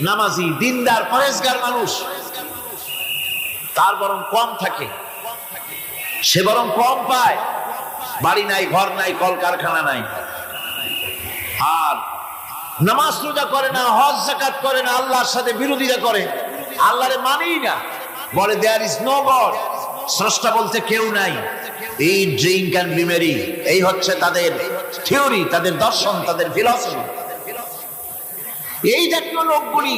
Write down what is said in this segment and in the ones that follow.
নামাজি দিনদার পরেজগার মানুষ তার বরং কম থাকে, সে বরং কম পায়। বাড়ি নাই, ঘর নাই, কলকারখানা নাই, আর নামাজ রোজা করে না, হজ যাকাত করে না, আল্লাহর সাথে বিরোধিতা করে, আল্লাহরে মানেই না, বলে দেয়ার ইজ নো গড, স্রষ্টা বলতে কেউ নাই। এই ড্রিঙ্ক অ্যান্ড বি মেরি, এই হচ্ছে তাদের থিওরি, তাদের দর্শন, তাদের ফিলসফি। এই জাতীয় লোকগুলি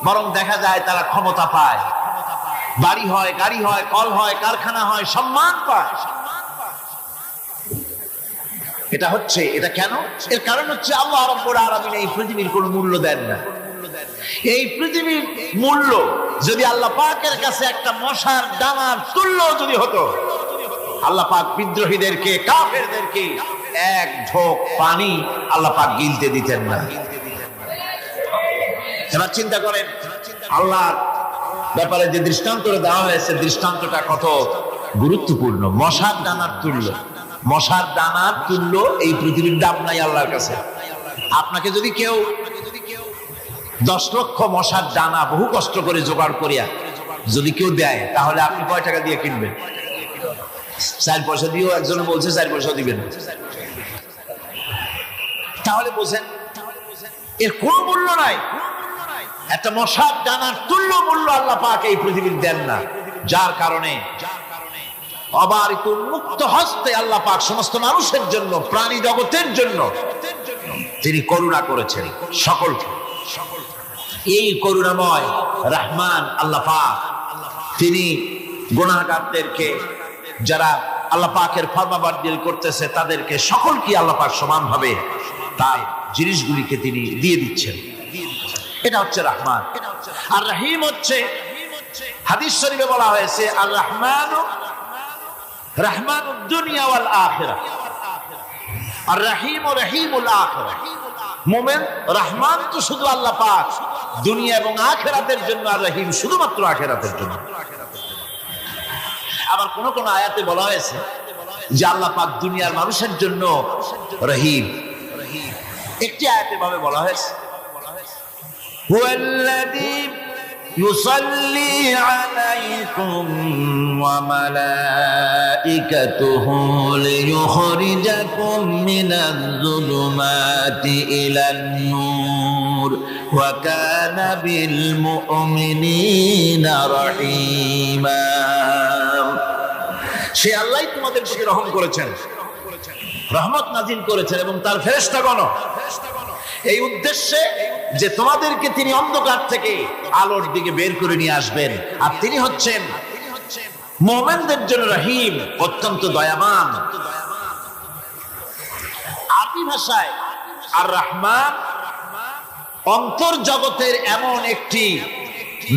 বরং দেখা যায় তারা ক্ষমতা পায়, বাড়ি হয়, গাড়ি হয়, কল হয়, কারখানা হয়, সম্মান পায়। এটা কেন? এর কারণ হচ্ছে আল্লাহ রাব্বুল আলামিন এই পৃথিবীর কোনো মূল্য দেন না। এই পৃথিবীর মূল্য যদি আল্লাহ পাকের কাছে একটা মশার ডানার তুল্য যদি হতো, আল্লাহ পাক বিদ্রোহীদেরকে, কাফেরদেরকে এক ঢোক পানি আল্লাহ পাক গিলতে দিতেন না। এবার চিন্তা করেন, আল্লাহর ব্যাপারে যে দৃষ্টান্ত দেওয়া হয়েছে, দৃষ্টান্তটা কত গুরুত্বপূর্ণ। মশার ডানার তুল্য, মশার ডানার তুল্য এই পৃথিবীর দাম নাই আল্লাহর কাছে। আপনাকে যদি কেউ 10 লক্ষ মশার ডানা বহু কষ্ট করে জোগাড় করিয়া যদি কেউ দেয়, তাহলে আপনি কয় টাকা দিয়ে কিনবেন? 4 পয়সা দিয়েও একজনে বলছে 4 পয়সা দিবেন। তাহলে বোঝেন এর কোন মূল্য নাই। একটা মশার ডানার তুল্য মূল্য আল্লাহ পাক এই পৃথিবীর দেন না, যার কারণে অবারিত মুক্ত হস্তে আল্লাহ পাক সমস্ত মানুষের জন্য, প্রাণী জগতের জন্য তিনি করুণা করেছেন সকলকে। এই করুণাময় রহমান আল্লাহ পাক, তিনি গুনাহগারদেরকে, যারা আল্লাহ পাকের ফরমাবরদারি করতেছে, তাদেরকে সকলকে আল্লাহ পাক সমানভাবে তার জিনিসগুলিকে তিনি দিয়ে দিচ্ছেন। এটা হচ্ছে রহমান। আর রহিম হচ্ছে, হাদিস শরীফে বলা হয়েছে, আর রহমানু রহমানুদ দুনিয়া ওয়াল আখিরাহ, আর রহিম রহিমুল আখিরাহ। মুমিন রহমান তো শুধু আল্লাহ পাক দুনিয়া এবং আখিরাতের জন্য, আর রহিম শুধুমাত্র আখিরাতের জন্য। আবার কোন কোন আয়াতে বলা হয়েছে যে আল্লাহ পাক দুনিয়ার মানুষের জন্য রহিম। একটি আয়াতে ভাবে বলা হয়েছে, হুয়াল্লাযী ইউসাল্লি আলাইকুম ওয়া মালাইকাতুহু লিয়ুখরিজাকুম মিনাজ যুলুমাতি ইলান নূর ওয়া কানা বিল মুমিনিনা রহিমা। সে আল্লাহই তোমাদের প্রতি রহম করেছেন, রহমত নাজিল করেছেন, এবং তার ফেরেশতাগণ এই উদ্দেশ্যে যে তোমাদেরকে তিনি অন্ধকার থেকে আলোর দিকে বের করে নিয়ে আসবেন। আর তিনি হচ্ছেন মুমিনদের জন্য রহিম, অত্যন্ত দয়াবান। আরবি ভাষায় আর রহমান অন্তর্জগতের এমন একটি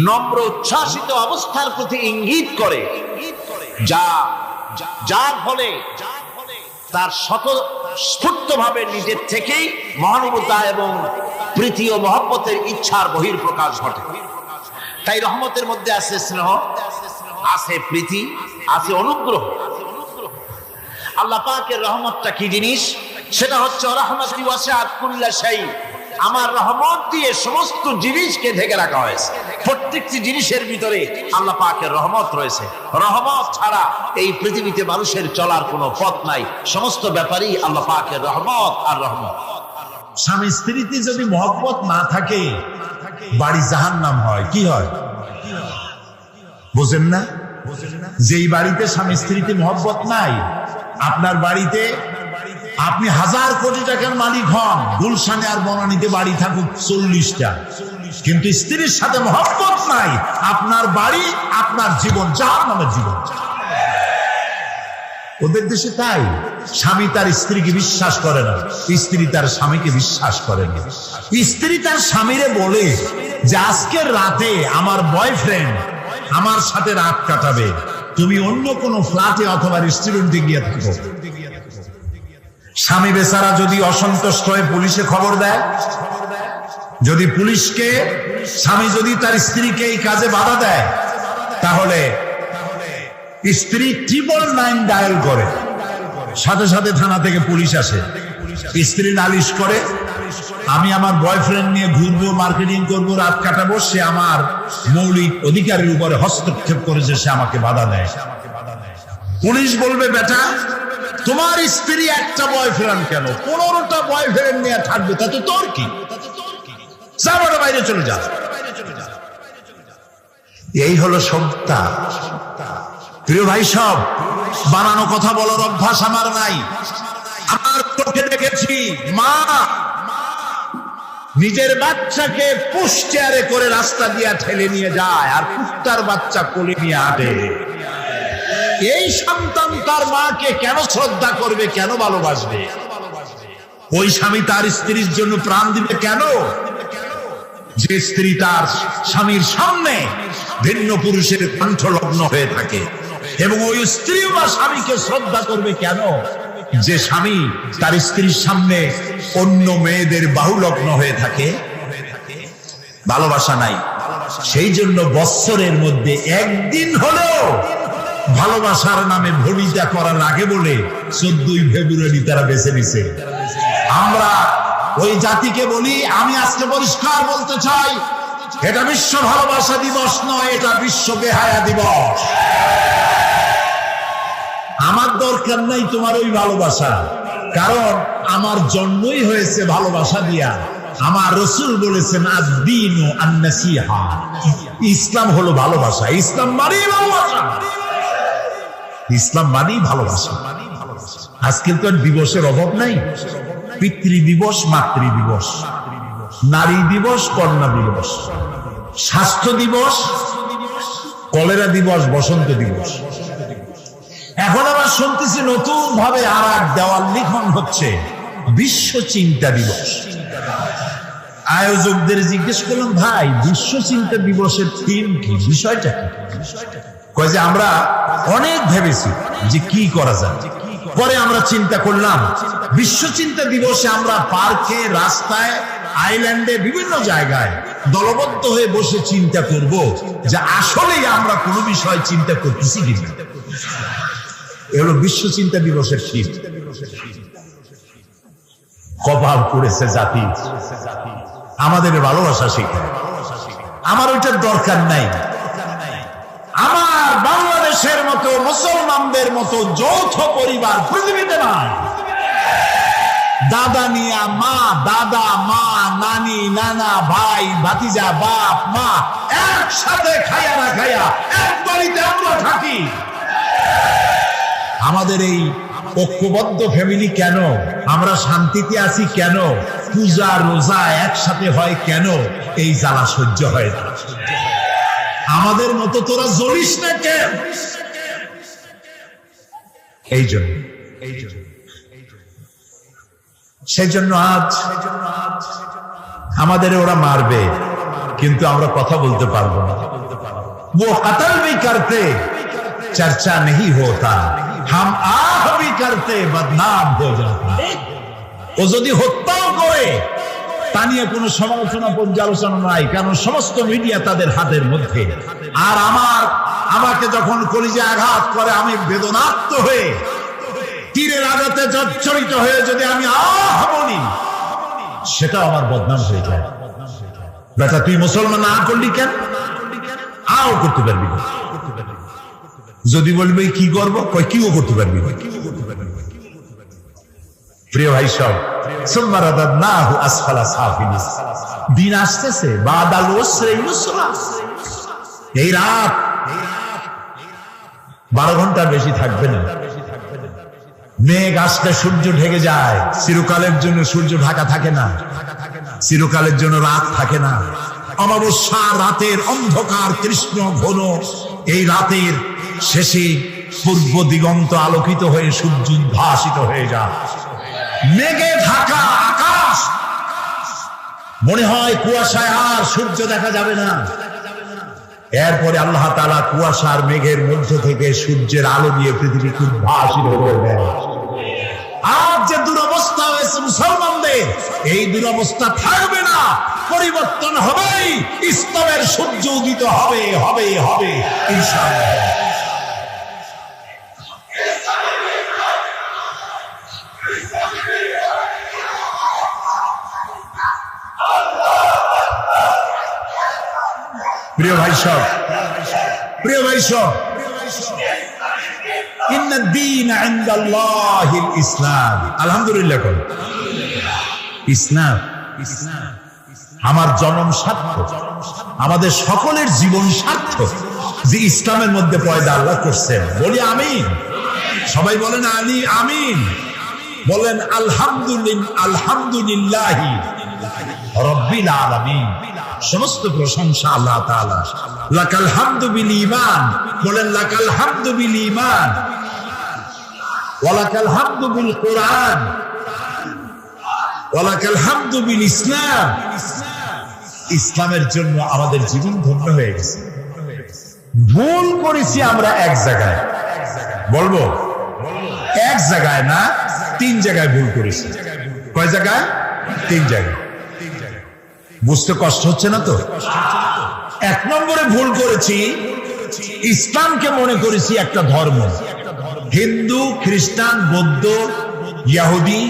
নম্র উচ্ছ্বাসিত অবস্থার প্রতি ইঙ্গিত করে, যার ফলে তার স্বতঃস্ফূর্তভাবে নিজের থেকেই মহানুভবতা এবং প্রীতি ও মহব্বতের ইচ্ছার বহিঃপ্রকাশ ঘটে। তাই রহমতের মধ্যে আছে স্নেহ, আছে প্রীতি, আছে অনুগ্রহ। আল্লাহ পাকের রহমতটা কি জিনিস? সেটা হচ্ছে রাহমাতি ওয়াসিআত কুল্লা শাই, আমার রহমত দিয়ে সমস্ত জিনিসকে ঢেকে রাখা হয়েছে। প্রত্যেকটি জিনিসের ভিতরে আল্লাহ পাকের রহমত রয়েছে। রহমত ছাড়া এই পৃথিবীতে মানুষের চলার কোনো পথ নাই। সমস্ত ব্যাপারেই আল্লাহ পাকের রহমত আর রহমত। স্বামী স্ত্রীতে যদি মহব্বত না থাকে, বাড়ি জাহান্নাম হয়। কি হয় বোঝেন না? যেই বাড়িতে স্বামী স্ত্রীতে মহব্বত নাই, আপনার বাড়িতে আপনি 1000 কোটি টাকার মালিক হন, গুলশানে আর বনানীতে বাড়ি থাকুক 40টা, কিন্তু স্ত্রীর সাথে মহব্বত নাই, আপনার বাড়ি, আপনার জীবন জাহান্নামের জীবন। ওদের দেশে তাই, স্বামী তার স্ত্রীকে বিশ্বাস করে না, স্ত্রী তার স্বামীকে বিশ্বাস করে না। স্ত্রী তার স্বামীরে বলে যে আজকের রাতে আমার বয়ফ্রেন্ড আমার সাথে রাত কাটাবে, তুমি অন্য কোনো ফ্ল্যাটে অথবা রেস্টুরেন্টে গিয়ে থাকো। স্বামী বেচারা যদি অসন্তুষ্ট হয়ে পুলিশে খবর দেয়, যদি পুলিশকে, স্বামী যদি তার স্ত্রীকে এই কাজে বাধা দেয়, তাহলে স্ত্রী 999 ডায়াল করে, সাথে সাথে থানা থেকে পুলিশ আসে, স্ত্রী নালিশ করে, আমি আমার বয়ফ্রেন্ড নিয়ে ঘুরবো, মার্কেটিং করবো, রাত কাটাবো, সে আমার মৌলিক অধিকারের উপরে হস্তক্ষেপ করেছে, সে আমাকে বাধা দেয়। পুলিশ বলবে, বেটা তোমার স্ত্রী একটা বয়ফ্রেন্ড কেন, 15টা বয়ফ্রেন্ড নিয়ে থাকবে, তাতে তোর কি, বাইরে চলে যা। এই হলো সত্তা। প্রিয় ভাই, সব বানানো কথা বলার অভ্যাস আমার নাই। আমার চোখে দেখেছি মা নিজের বাচ্চাকে পুশ চেয়ারে করে রাস্তা দিয়ে ঠেলে নিয়ে যায়, আর কুত্তার বাচ্চা কোলে নিয়ে আটে। এই সন্তান তার মাকে কেন শ্রদ্ধা করবে, কেন ভালোবাসবে? ওই স্বামী তার স্ত্রীর জন্য প্রাণ দিবে কেন? যে স্ত্রী তার স্বামীর সামনে ভিন্ন পুরুষের কণ্ঠলগ্ন হয়ে থাকে। এবং ওই স্ত্রী বা স্বামীকে শ্রদ্ধা করবে কেন? যে স্বামী তার স্ত্রীর সামনে অন্য মেয়েদের বাহুলগ্ন হয়ে থাকে। ভালোবাসা নাই। সেই জন্য বৎসরের মধ্যে একদিন হলেও ভালোবাসার নামে ভনিতা করা লাগে বলে 14ই ফেব্রুয়ারি তারা বেছে নিছে। আমরা ওই জাতিকে বলি, আমি আজকে পরিষ্কার বলতে চাই, এটা বিশ্ব ভালোবাসা দিবস নয়, এটা বিশ্ব বেহায়া দিবস। আমার দরকার নাই তোমার ওই ভালোবাসা, কারণ আমার জন্মই হয়েছে ভালোবাসা দিয়া। আমার রাসূল বলেছেন, আদ-দীনু আন-নাসিহা, ইসলাম হলো ভালোবাসা। ইসলাম মানেই ভালোবাসা, ইসলাম মানেই ভালোবাসা। আজকে তো দিবসের অভাব নাই। পিতৃ দিবস, মাতৃ দিবস, নারী দিবস, কন্যা দিবস, স্বাস্থ্য দিবস, কলেরা দিবস, বসন্ত দিবস। এখন আবার শুনতেছি নতুন ভাবে আর এক দেওয়াল লিখন হচ্ছে, বিশ্ব চিন্তা দিবস। আয়োজকদের জিজ্ঞেস করলাম, ভাই বিশ্ব চিন্তা দিবসের থিম কি, বিষয়টা কি? কয় যে আমরা অনেক ভেবেছি যে কি করা যায়। পরে আমরা চিন্তা করলাম, বিশ্ব চিন্তা দিবসে আমরা পার্কে, রাস্তায়, আইল্যান্ডে, বিভিন্ন জায়গায় দলবদ্ধ হয়ে বসে চিন্তা করব যে আসলেই আমরা কোনো বিষয় চিন্তা করতেছি কিনা। এগুলো বিশ্ব চিন্তা দিবসের থিম। কপাল করেছে জাতি আমাদের ভালোবাসা শিখায়। আমার ওইটার দরকার নাই। আমার বাংলাদেশের মতো, মুসলমানদের মতো যৌথ পরিবার পৃথিবীতে নাই। দাদা নিয়া মা, দাদা মা, নানি নানা, ভাই ভাতিজা, বাপ মা একসাথে খাইয়া না খাইয়া এক বাড়িতে আমরা থাকি। আমাদের এই ঐক্যবদ্ধ ফ্যামিলি কেন? আমরা শান্তিতে আছি কেন? পূজা রোজা একসাথে হয় কেন? এই জ্বালা সহ্য হয় না। আমাদের মতো তোরা জ্বলিস না কেন? এই জন্য সেই জন্য আজ আমাদের ওরা মারবে, কিন্তু আমরা কথা বলতে পারবো না। वो कत्ल भी करते चर्चा नहीं होता, हम आह भी करते बदनाम हो जाता। ও যদি হত্যাও করে তা নিয়ে কোনো সমালোচনা পর্যালোচনা নাই, কারণ সমস্ত মিডিয়া তাদের হাতের মধ্যে। আর আমাকে যখন কলিজে আঘাত করে, আমি বেদনার্ত হয়ে তীরের আঘাতে জর্জরিত হয়ে যদি আমি আহ বলি, সেটা আমার বদনাম হয়ে যায়। বেটা তুই মুসলমান না করলি কেন? আও করতে পারবি না। যদি বলবে কি করবো, কিও করতে পারবি না। প্রিয় ভাই সব, দিন আসতেছে, এই রাত 12 ঘন্টার বেশি থাকবে না। মেঘ আসলে সূর্য ঢেকে যায়। চিরকালের জন্য সূর্য ঢাকা থাকে না, চিরকালের জন্য রাত থাকে না। অমাবস্যা রাতের অন্ধকার কৃষ্ণ ঘন, এই রাতের শেষে পূর্ব দিগন্ত আলোকিত হয়ে সূর্য উদ্ভাসিত হয়ে যায়। মেঘে ঢাকা আকাশ, মনে হয় কুয়াশায় আর সূর্য দেখা যাবে না। এরপরে আল্লাহ তাআলা কুয়াশার মেঘের মধ্য থেকে সূর্যের আলো দিয়ে পৃথিবীকে উদ্ভাসিত করে দেন। আজ যে দুরবস্থা হয়েছে মুসলমানদের, এই দুরবস্থা থাকবে না, পরিবর্তন হবেই। ইসলামের সূর্য উদিত হবে, হবে, হবে ইনশাআল্লাহ। প্রিয় ভাই সব, প্রিয় ভাই সব, ইন্না দ্বীন ইনদাল্লাহিল ইসলাম। আলহামদুলিল্লাহ কোন ইসলাম, আমার জন্ম সার্থক, আমাদের সকলের জীবন সার্থক যে ইসলামের মধ্যে পয়দা আল্লাহ করছেন। বলি আমিন। সবাই বলেন আলী আমিন। বলেন আলহামদুলিল্লাহ, আলহামদুলিল্লাহি রাব্বিল আলামিন। সমস্ত প্রশংসা আল্লাহ তাআলা। লাকাল হামদু বিল ঈমান। বলেন লাকাল হামদু বিল ঈমান ওয়া লাকাল হামদু বিল কুরআন ওয়া লাকাল হামদু বিল ইসলাম। ইসলামের জন্য আমাদের জীবন ধন্য হয়ে গেছে। ভুল করেছি আমরা এক জায়গায়, বলবো এক জায়গায় না, 3 জায়গায় ভুল করেছি। কয় জায়গায়? 3 জায়গায়। বুঝতে কষ্ট হচ্ছে না তো? 1 নম্বরে ভুল করেছি, ইসলামকে মনে করেছি একটা ধর্ম। হিন্দু, খ্রিস্টান, বৌদ্ধ, ইহুদি,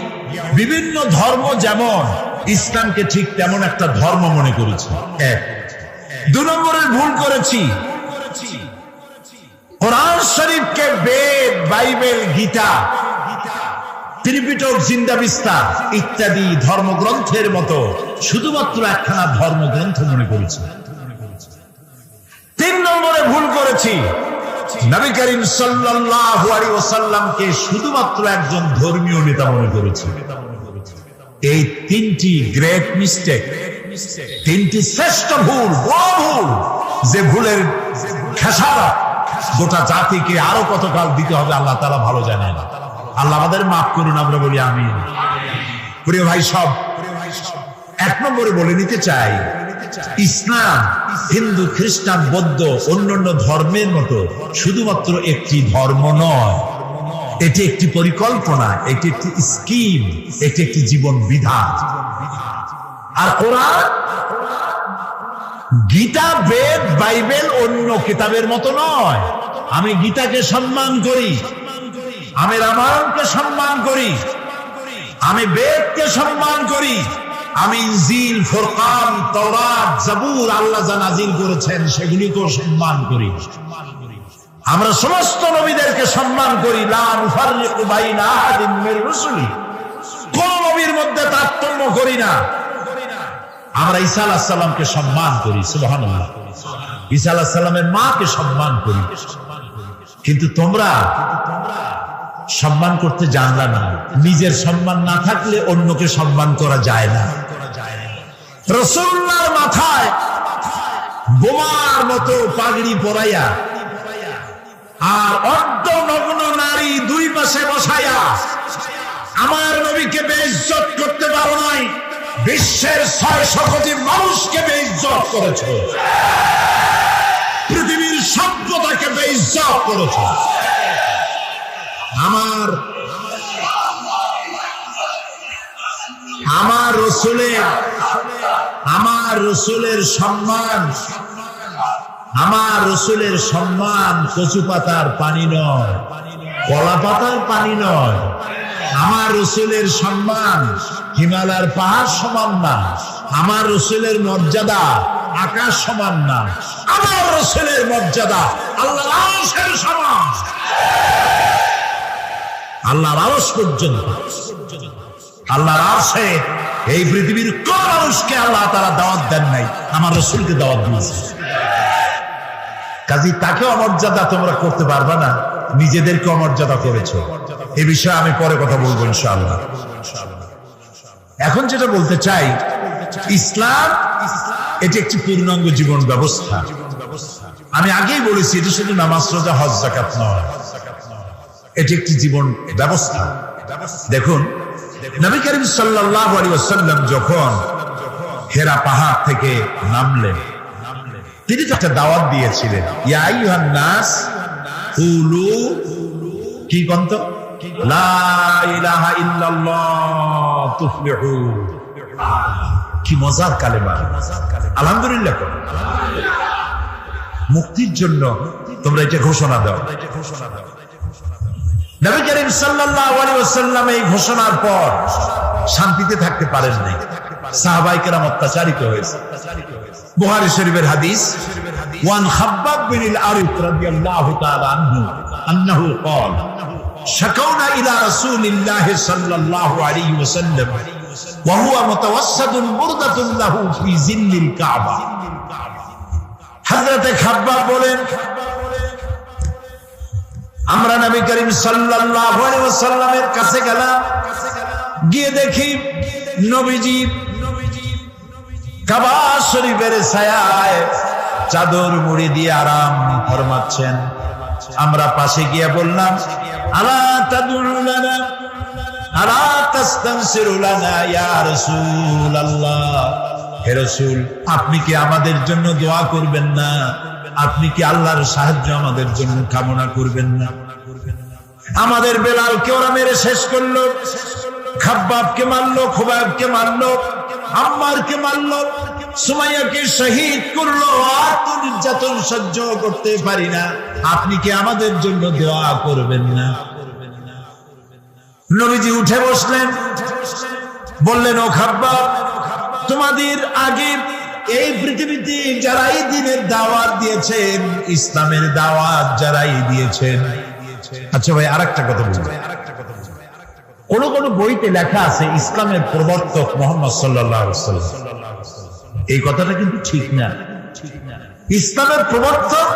বিভিন্ন ধর্ম যেমন ইসলামকে ঠিক তেমন একটা ধর্ম মনে করেছি। 1। 2 নম্বরে ভুল করেছি, কোরআন শরীফকে বেদ, বাইবেল, গীতা, ত্রিপিটক, জিন্দাবিস্তার ইত্যাদি ধর্মগ্রন্থের মতো শুধুমাত্র একখানা ধর্মগ্রন্থ মনে করেছি। 3 নম্বরে ভুল করেছি, নবী করিম সাল্লাল্লাহু আলাইহি ওয়াসাল্লামকে শুধুমাত্র একজন ধর্মীয় নেতা মনে করেছি। এই 3টি গ্রেট মিস্টেক, 3টি শ্রেষ্ঠ ভুল, বড় ভুল, যে ভুলের খেসারত গোটা জাতিকে আরো কতকাল দিতে হবে আল্লাহ তাআলা ভালো জানেন। আল্লাহ আমাদের মাফ করুন, আমরা বলি আমিন। প্রিয় ভাই সব, 1 নম্বরে বলে নিতে চাই, ইসলাম হিন্দু, খ্রিস্টান, বৌদ্ধ, অন্যান্য ধর্মের মতো শুধুমাত্র একটি ধর্ম নয়, এটি একটি পরিকল্পনা, এটি একটি স্কিম, এটি একটি জীবন বিধান। আর কোরআন, গীতা, বেদ, বাইবেল অন্য কিতাবের মতো নয়। আমি গীতাকে সম্মান করি, আমি রামায়ণকে সম্মান করি, আমি বেদকে সম্মান করি, আমি ইনজিল, ফুরকান, তাওরাত, জাবুর আল্লাহ যা নাজিল করেছেন সেগুলিকেও সম্মান করি। আমরা সমস্ত নবীদেরকে সম্মান করি। লা নুফাররিকু বাইনা আহাদিন মির রুসুলি, কোন নবীর মধ্যে তারতম্য করি না। আমরা ঈসা আলাইহিস সালামকে সম্মান করি, সুবহানাল্লাহ। ঈসা আলাইহিস সালামের মাকে সম্মান করি। কিন্তু তোমরা সম্মান করতে জানলা না। নিজের সম্মান না থাকলে অন্যকে সম্মান করা যায় না। রাসূলুল্লাহর মাথায় বোমার মতো পাগড়ি পরাইয়া আর অর্ধনগ্ন নারী 2 পাশে বসাইয়া আমার নবীকে বেইজ্জত করতে পারো নাই, বিশ্বের 600 কোটি মানুষকে বেইজ্জত করেছো, পৃথিবীর সভ্যতাকে বেইজ্জত করেছো। আমার রসুলের সম্মান কচু পাতার পানি নয়, কলা পাতার পানি নয়। আমার রসুলের সম্মান হিমালয়ের পাহাড় সমান না। আমার রসুলের মর্যাদা আকাশ সমান না। আমার রসুলের মর্যাদা আল্লাহর আরশের সমান। আল্লাহর আরশ পর্যন্ত, আল্লাহর আরশে এই পৃথিবীর কোন মানুষকে আল্লাহ তাআলা দাওয়াত দেন নাই, আমার রাসূলকে দাওয়াত দিয়েছে। কাজী তাকে অমর্যাদা তোমরা করতে পারবে না, নিজেদেরকে অমর্যাদা করেছো। এই বিষয়ে আমি পরে কথা বলবো ইনশাআল্লাহ। এখন যেটা বলতে চাই, ইসলাম এটি একটি পূর্ণাঙ্গ জীবন ব্যবস্থা। আমি আগেই বলেছি, এটা শুধু নামাজ, রোজা, হজ, যাকাত নয়, এটি একটি জীবন ব্যবস্থা। দেখুন, নবী করিম সাল্লাল্লাহু আলাইহি ওয়াসাল্লাম যখন হেরা পাহাড় থেকে নামলেন, তিনি একটা দাওয়াত দিয়েছিলেন, ইয়া আইয়ুহান নাস কুলু, কি কন্ত, লা ইলাহা ইল্লাল্লাহ তুফলিহু। কি মজার কালেমা, আলহামদুলিল্লাহ। মুক্তির জন্য তোমরা এটা ঘোষণা দাও। নবী করিম সাল্লাল্লাহু আলাইহি ওয়াসাল্লাম এই ঘোষণার পর শান্তিতে থাকতে পারেন নাই। সাহাবায়ে কেরাম অত্যাচারিত হয়েছে। বুখারী শরীফের হাদিস, ওয়ান খাব্বাব বিন আল-আরিফ রাদিয়াল্লাহু তাআলা আনহু আন্নাহু ক্বাল শাকাউনা ইলা রাসূলিল্লাহি সাল্লাল্লাহু আলাইহি ওয়াসাল্লাম ওয়া হুয়া মুতাওয়াসসাদুন বুরদাতুন লাহু ফি জিল্লিল কাবা। হযরতে খাব্বাব বলেন, আমরা নবী করিম সাল্লাল্লাহু আলাইহি ওয়াসাল্লামের কাছে গেলাম, গিয়ে দেখি নবীজি কাবা শরীফের ছায়ায় চাদর মুড়ি দিয়ে আরাম ফরমাচ্ছেন। আমরা পাশে গিয়ে বললাম, আলা তাদউ লানা আলা তাস্তানসিরু লানা ইয়া রাসূলুল্লাহ, হে রাসূল, আপনি কি আমাদের জন্য দোয়া করবেন না? আপনি কি আল্লাহর সাহায্য আমাদের জন্য কামনা করবেন না? আমাদের বেলালকে ওরা মেরে শেষ করলো, খাব্বাবকে মারলো, খুবাইবকে মারলো, আম্মারকে মারলো, সুমাইয়াকে শহীদ করলো। আর তো নির্যাতন সহ্য করতে পারি না, আপনি কি আমাদের জন্য দোয়া করবেন না? নবীজি উঠে বসলেন, বললেন, ও খাব্বাব, তোমাদের আগে এই পৃথিবীতে যারাই দ্বীনের দাওয়াত দিয়েছেন, ইসলামের দাওয়াত যারাই দিয়েছেন। আচ্ছা ভাই, আরেকটা কথা বলবো। কোন কোন বইতে লেখা আছে ইসলামের প্রবর্তক মুহাম্মদ সাল্লাল্লাহু আলাইহি ওয়াসাল্লাম। এই কথাটা কিন্তু ঠিক না। ইসলামের প্রবর্তক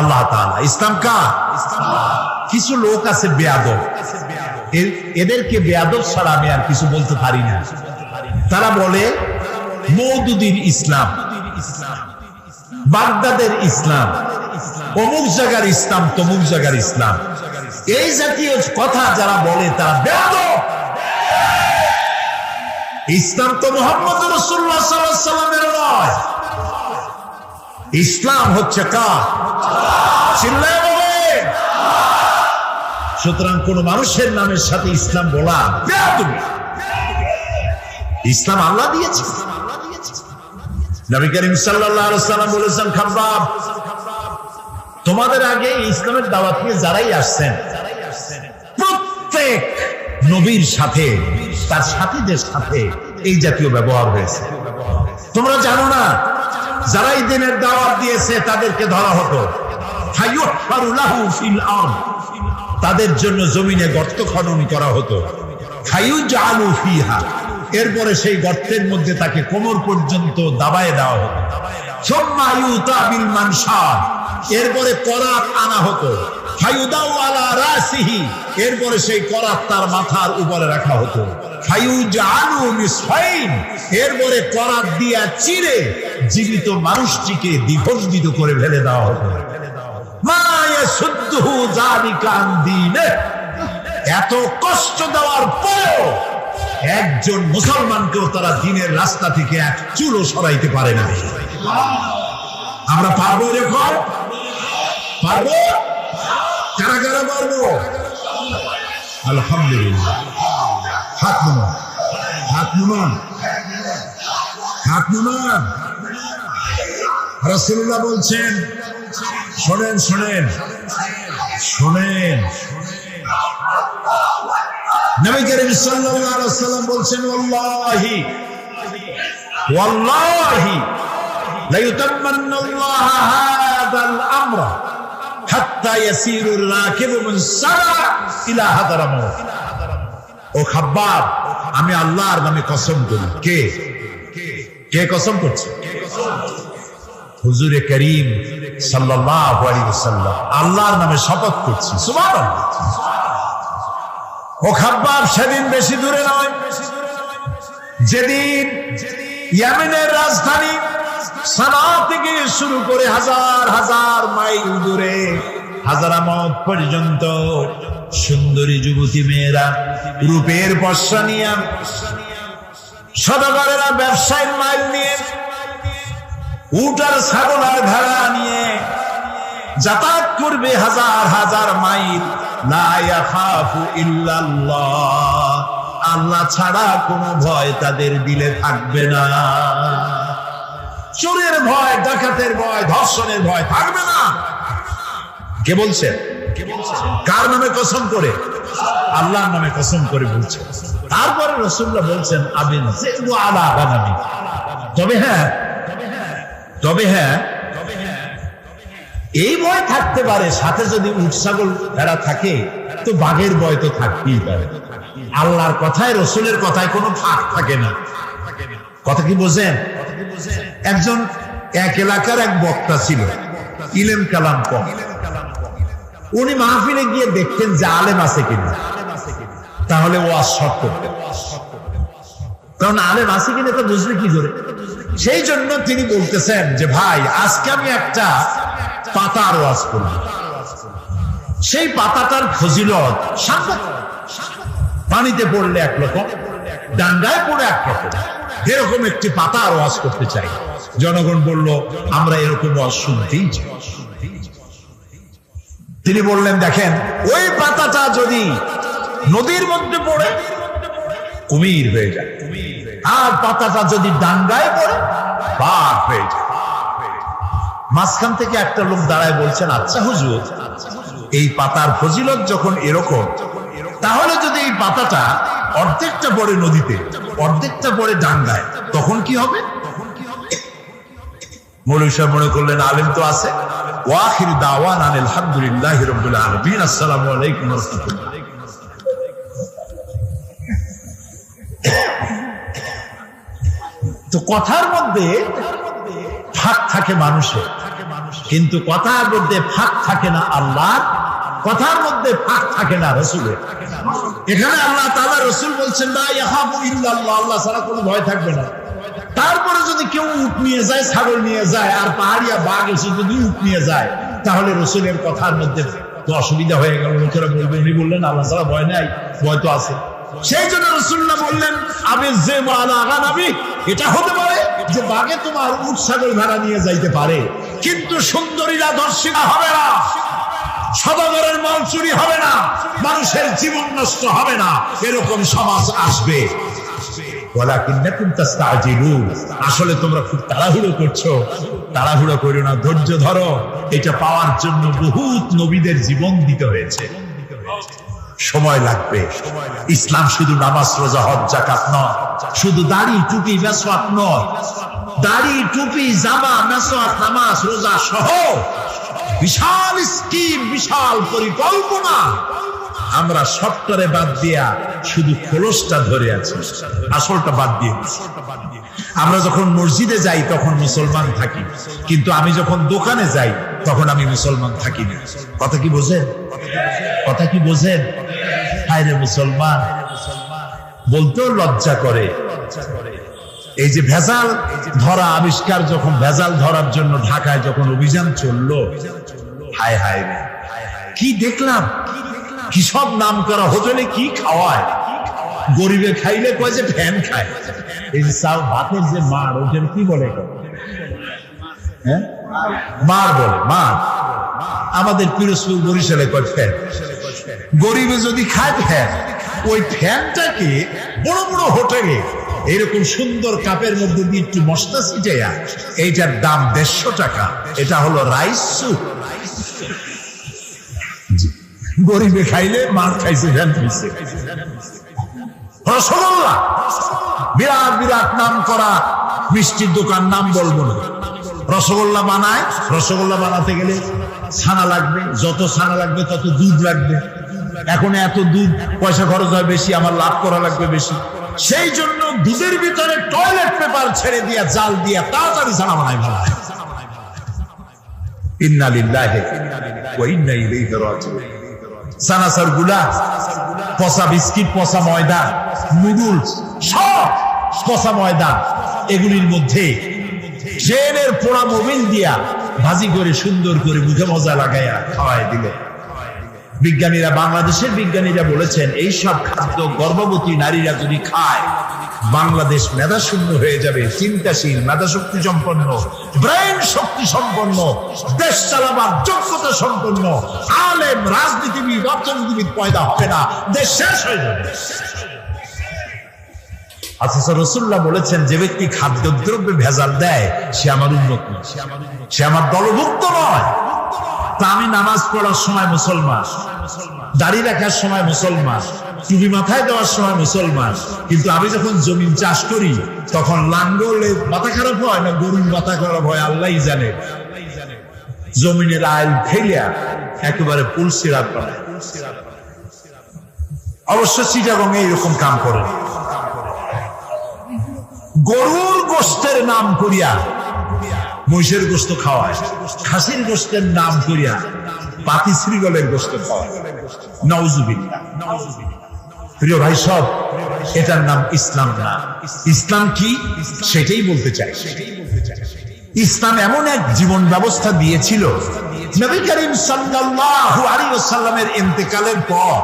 আল্লাহ তাআলা। ইসলাম কার? কিছু লোক আছে বেয়াদব, এদেরকে বেয়াদব ছাড়া আমি আর কিছু বলতে পারি না। তারা বলে মওদুদির ইসলাম, বাগদাদের ইসলাম, অমুক জায়গার ইসলাম, তমুক জায়গার ইসলাম। এই জাতীয় কথা যারা বলে তারা বেয়াদব। ইসলাম তো মুহাম্মদ রাসূলুল্লাহ সাল্লাল্লাহু আলাইহি ওয়াসাল্লামের নয়। ইসলাম হচ্ছে কার? চিল্লায় বলেন। সুতরাং কোন মানুষের নামের সাথে ইসলাম বলা বেয়াদবি। ইসলাম আল্লাহ দিয়েছে। নবী করিম সাল্লাল্লাহু আলাইহি ওয়াসাল্লাম বলেছেন, খাব্বাব, তোমাদের আগে ইসলামের দাওয়াত নিয়ে যারাই আসছেন, প্রত্যেক নবীর সাথে, তার সাথীদের সাথে এই জাতীয় ব্যবহার হয়েছে। তোমরা জানো না, যারাই দ্বীনের দাওয়াত দিয়েছে তাদেরকে ধরা হতো, ফায়ুহফারু লাহু ফিল আরদ, তাদের জন্য জমিনে গর্ত খনন করা হতো, ফায়ুজআলু ফিহা, এরপরে সেই গর্তের মধ্যে তাকে কোমর পর্যন্ত দাবায় দেওয়া হতো, সুম্মা ইউতা বিল মানশার, এরপরে করাত আনা হতো, ফায়ুদাউ আলা রাসিহি, এরপরে সেই করাত তার মাথার উপরে রাখা হতো, ফায়ুজআলু মিসফাইন, এরপরে করাত দিয়া চিরে জীবিত মানুষটিকে দ্বিখণ্ডিত করে ফেলে দেওয়া হতো। মা ইয়াসুদ্দুহু যালিকা আন দীনে, এত কষ্ট দেওয়ার পরেও একজন মুসলমানকেও তারা দ্বীনের রাস্তা থেকে এক চুলও সরাইতে পারে না। আমরা পারবো এরকম? পারবো? কারা কারা পারবো? আলহামদুলিল্লাহ। হাত নামান, হাত নামান, হাত নামান। রাসূলুল্লাহ বলছেন, শোনেন শোনেন শোনেন, নবী করিম সাল্লাল্লাহু আলাইহি ওয়াসাল্লাম বলছেন, ওয়াল্লাহি ওয়াল্লাহি লা ইউতাম্মান্নাল্লাহু হাদাল আমরা হাত্তা ইয়াসিরুর রাকিবু মিন সারা ইলা হাদারামাউত। ও খাব্বাব, আমি আল্লাহর নামে কসম করি। কে কে কসম করছে? হুজুরে করিম সাল্লাল্লাহু আলাইহি ওয়াসাল্লাম আল্লাহর নামে শপথ করছি। সুবহানাল্লাহ। ও খাব্বাব, সেদিন বেশি দূরে নয়, যেদিন ইয়েমেনের রাজধানী সানা থেকে শুরু করে হাজার হাজার মাইল দূরে হাজারামত পর্যন্ত সুন্দরী যুবতী মেয়েরা রূপের বর্ষা নিয়ে, সদাগরেরা ব্যবসায়ীর মাইল নিয়ে, উট আর ছাগল আর ভেড়া নিয়ে যাতায়াত করবে হাজার হাজার মাইল। লা ইয়াখাফু ইল্লাল্লাহ, আল্লাহ ছাড়া কোনো ভয় তাদের দিলে থাকবে না। চোরের ভয়, ডাকাতের ভয়, ধর্ষণের ভয় থাকবে না। কে বলছে? কার নামে কসম করে? আল্লাহর নামে কসম করে বলছেন। তারপরে রাসূলুল্লাহ বলছেন আবিন জিদু আলা গানামি, তবে হ্যাঁ এই ভয় থাকতে পারে, সাথে যদি উট ছাগল ভেড়া থাকে তো বাঘের ভয় তো থাকতেই পারে। আল্লাহর কথায় রসুলের কথায় কোনো ফাঁক থাকে না। কথা কি বোঝেন? একজন এক এলাকার এক বক্তা ছিল, ইলেম কালাম কম। উনি মাহফিলে গিয়ে দেখতেন যে আলেম আছে কিনা, তাহলে ওয়াজ শর্ট করতেন, কারণ আলেম আছে কিনা তো বুঝবে কি করে। সেই জন্য তিনি বলতেছেন যে ভাই আজকে আমি একটা পাতার ওয়াজ করব, সেই পাতাটার ফজিলত সাংঘাতিক। পানিতে পড়লে একরকম, ডান্ডায় পড়ে একরকম, এরকম একটি পাতার ওয়াজ করতে চাই। জনগণ বলল আমরা এরকম ওয়াজ শুনতেই চাই। তিনি বললেন দেখেন, ওই পাতাটা যদি নদীর মধ্যে পড়ে কুমির হয়ে যায়, আর পাতাটা যদি ডান্ডায় পড়ে বাঘ হয়ে যায়। মাঝখান থেকে একটা লোক দাঁড়ায় বলছেন, আচ্ছা হুজুর, এই পাতার ফজিলত যখন এরকম, তাহলে যদি এই পাতাটা অর্ধেকটা পড়ে নদীতে, অর্ধেকটা পড়ে ডান্ডায়, তখন কি হবে? মৌলভী সাহেব মনে করলেন আলেম তো আছে। ওয়াখির দাওয়ানা আলহামদুলিল্লাহি রাব্বিল আলামিন, আসসালামু আলাইকুম ওয়া রাহমাতুল্লাহ। তো কথার মধ্যে ফাঁক থাকে মানুষের, কিন্তু কথার মধ্যে ফাঁক থাকে না আল্লাহর, কথার মধ্যে ফাঁক থাকে না রসুলের। এখানে আল্লাহ তাআলা রসুল বলছেন লা ইয়াখাফু ইল্লাল্লাহ, আল্লাহ ছাড়া কোনো ভয় থাকবে না। তারপরে যদি কেউ উট নিয়ে যায়, ছাগল নিয়ে যায়, আর পাহাড়িয়া বাঘ এসে যদি উট নিয়ে যায়, তাহলে রসুলের কথার মধ্যে তো অসুবিধা হয়ে গেল। লোকেরা বলবে উনি বললেন আল্লাহ ছাড়া ভয় নাই, ভয় তো আছে। সেই জন্য রাসূলুল্লাহ বললেন আবিজ জিদু আলা গানামি, এটা হতে পারে যে বাঘে তোমার উট ছাগল ভেড়া নিয়ে যাইতে পারে, কিন্তু সুন্দরীরা ধর্ষিতা হবে না, সদাগরের মাল চুরি হবে না, মানুষের জীবন নষ্ট হবে না, এরকম সমাজ আসবে। ওয়ালাকিন্নাকুম তাস্তাজিলুন, আসলে তোমরা খুব তাড়াহুড়ো করছো। তাড়াহুড়ো করো না, ধৈর্য ধরো। এটা পাওয়ার জন্য বহুত নবীদের জীবন দিতে হয়েছে, সময় লাগবে। ইসলাম শুধু নামাজ রোজা হজ যাকাত নয়, শুধু দাড়ি টুপি মেসওয়াক নয়, দাড়ি টুপি জামা মেসওয়াক নামাজ রোজা সহ বিশাল স্কিম, বিশাল পরিকল্পনা। আমরা সবটারে বাদ দিয়া শুধু খোলসটা ধরে আছি, আসলটা বাদ দিয়ে। আমরা যখন মসজিদে যাই তখন মুসলমান থাকি, কিন্তু আমি যখন দোকানে যাই তখন আমি মুসলমান থাকি না। কথা কি বোঝেন? কথা কি বোঝেন? হায় রে মুসলমান, বলতেও লজ্জা করে। এই যে ভেজাল ধরা আবিষ্কার, যখন ভেজাল ধরার জন্য ঢাকায় যখন অভিযান চললো, হায় হায় রে কি দেখলাম, কি সব নাম করা হোটেলে কি খাওয়ায়। গরিবে খাইলে কয় যে ফ্যান খায়। এই যে চাল ভাতের যে মার, ওটার কি বলে? হ্যাঁ, মার বলে, মার। আমাদের পিরোজপুর বরিশালে কয় ফ্যান। গরিবে যদি খায় ফ্যান, ওই ফ্যানটাকে বড় বড় হোটেলে এরকম সুন্দর কাপের মধ্যে দিয়ে একটু মশলা ছিটাইয়া, এইটার দাম 150 টাকা। এটা হলো রাইস স্যুপ। গরিবে খাইলে মার খাইছে, ফ্যান খাইছে। রসগোল্লা, বিরাট বিরাট নাম করা মিষ্টির দোকান, নাম বলবো না। রসগোল্লা বানায়, রসগোল্লা বানাতে গেলে ছানা লাগবে, যত ছানা লাগবে তত দুধ লাগবে। এখন এত দুধ পয়সা খরচ হয় বেশি, আমার লাভ করা লাগবে বেশি। সেই জন্য দুধের ভিতরে টয়লেট পেপার ছেড়ে দিয়া, জাল দিয়া তাড়াতাড়ি ছানা বানায় ফেলায়। ইন্না লিল্লাহি ওয়া ইন্না ইলাইহি রাজিউন। সানাসার গুলা, পচা বিস্কিট, পচা ময়দা, নুডলস, সব পচা ময়দা, এগুলির মধ্যে ট্রেনের পোড়া মোবিল দিয়া ভাজি করে সুন্দর করে মুখে মজা লাগাইয়া খাওয়াই দিল। বিজ্ঞানীরা, বাংলাদেশের বিজ্ঞানীরা বলেছেন এই সব খাদ্য গর্ভবতী নারীরা যদি খায়, বাংলাদেশ মেধাশূন্য হয়ে যাবে। চিন্তাশীল, মেধাশক্তি সম্পন্ন, ব্রেন শক্তি সম্পন্ন, দেশ চালাবার যোগ্যতা সম্পন্ন আলেম, রাজনীতিবিদ, অর্থনীতিবিদ পয়দা হবে না, দেশ শেষ হয়ে যাবে। আচ্ছা, রাসূলুল্লাহ বলেছেন যে ব্যক্তি খাদ্যদ্রব্যে ভেজাল দেয় সে আমার উম্মত নয়, সে আমার দলভুক্ত নয়। তা আমি নামাজ পড়ার সময় মুসলমান, দাড়ি রাখার সময় মুসলমান, টুপি মাথায় দেওয়ার সময় মুসলমান, কিন্তু আমি যখন জমিন চাষ করি তখন লাঙ্গলের মাথা খারাপ হয় না গরুর মাথা খারাপ হয় আল্লাহই জানে। জমিনের আইল ফেলিয়া একেবারে পুলসিরাত বানায়। অবশ্য চিটাগং এইরকম কাম করে। গরুর গোশতের নাম করিয়া মহিষের গোশত খাওয়ায়, খাসির গোশতের নাম করিয়া পাতি শ্রীগলের গোশত খাওয়ায়। নাউজুবিল্লাহ। প্রিয় ভাই সব, এটার নাম ইসলাম না। ইসলাম কি সেটাই বলতে চাই। ইসলাম এমন এক জীবন ব্যবস্থা দিয়েছিল, নবী করিম সাল্লাল্লাহু আলাইহি ওয়াসাল্লামের ইন্তেকালের পর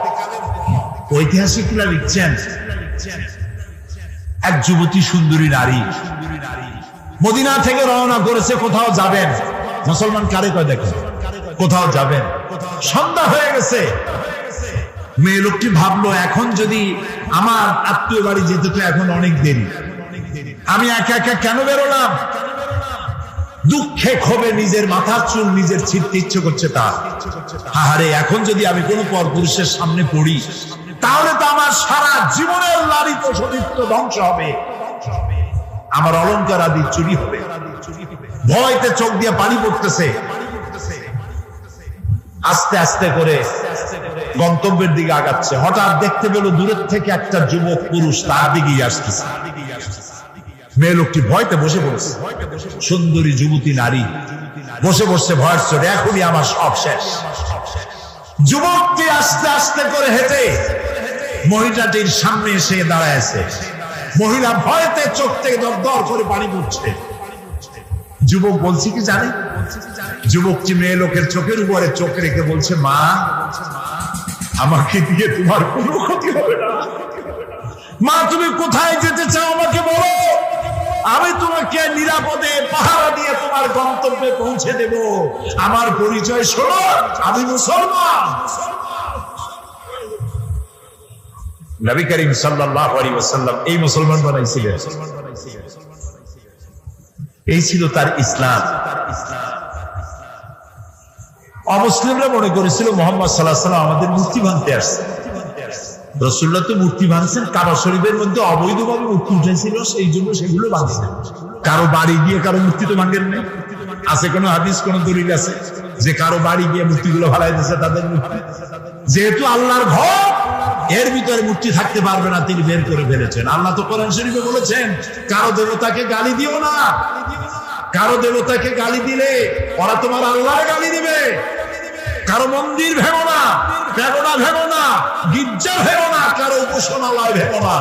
ঐতিহাসিকরা লিখছেন, এক যুবতী সুন্দরী নারী মদিনা থেকে রওনা করেছে, কোথাও যাবেন। মুসলমান কারে কয় দেখেন, কোথাও যাবেন। সন্ধ্যা হয়ে গেছে। মেয়ে লোকটি ভাবলো, এখন যদি আমার আত্মীয় বাড়ি যেতে তো এখন অনেক দেরি, আমি একা একা কেন বেরোলাম? দুঃখে ক্ষোভে নিজের মাথার চুল নিজের ছিঁড়তে ইচ্ছে করছে তার। আহারে, এখন যদি আমি কোনো পরপুরুষের সামনে পড়ি তাহলে তো আমার সারা জীবনের লালিত সতীত্ব ধ্বংস হবে, আমার অলংকার আদি চুরি হবে। ভয়তে চোখ দিয়ে পানি পড়তেছে। আস্তে আস্তে করে গন্তব্যের দিকে আগাচ্ছে। হঠাৎ দেখতে পেল দূরের থেকে একটা যুবক পুরুষ তার দিকে আসতেছে। মেয়ে লোকটি ভয়তে বসে পড়েছে। সুন্দরী যুবতী নারী বসে বসে ভয়ের চড়ে, এখনই আমার সব শেষ। যুবকটি আস্তে আস্তে করে হেঁটে মহিলাটির সামনে এসে দাঁড়ায় আছে। মহিলা ভয়তে চোখ থেকে দর দর করে পানি পড়ছে। যুবক বলছি কি জানে? যুবকটি মেয়ে লোকের চোখের উপরে চোখ রেখে বলছে, মা, আমাকে দিয়ে তোমার কোনো ক্ষতি হবে না। মা, তুমি কোথায় যেতে চাও আমাকে বলো, আমি তোমাকে নিরাপদে পাহারা দিয়ে তোমার গন্তব্যে পৌঁছে দেব। আমার পরিচয় শোনো, আমি মুসলমান। নবী করিম সাল্লাল্লাহু আলাইহি ওয়াসাল্লাম এই মুসলমান বানাইছিলেন। এই ছিল তার ইসলাম। অমুসলিমরা মনে করেছিল মুহাম্মদ সাল্লাল্লাহু আলাইহি ওয়াসাল্লাম আমাদের মূর্তি ভাঙতে আসছে। রাসূলুল্লাহ তো মূর্তি ভাঙছেন, কাবা শরীফের মধ্যে অবৈধভাবে মূর্তি উঠেছিল, সেই জন্য সেগুলো ভাঙছেন। কারো বাড়ি গিয়ে কারো মূর্তি তো ভাঙেন নাই। আছে কোনো হাদিস, কোন দলিল আছে যে কারো বাড়ি গিয়ে মূর্তিগুলো ফালাই দিয়েছে তাদের মূর্তি? যেহেতু আল্লাহর ঘর, এর ভিতরে মূর্তি থাকতে পারবে না, তিনি বের করে ফেলেছেন। আল্লাহ তো কোরআন শরীফে বলেছেন, কারো দেবতাকে গালি দিও না। কারো দেবতাকে গালি দিলে ওরা তোমার আল্লাহর গালি দিবে। কারো মন্দির ভেঙো না, প্যাগোডা ভেঙো না, গির্জা ভেঙো না, কারো উপাসনালয় ভেঙো না।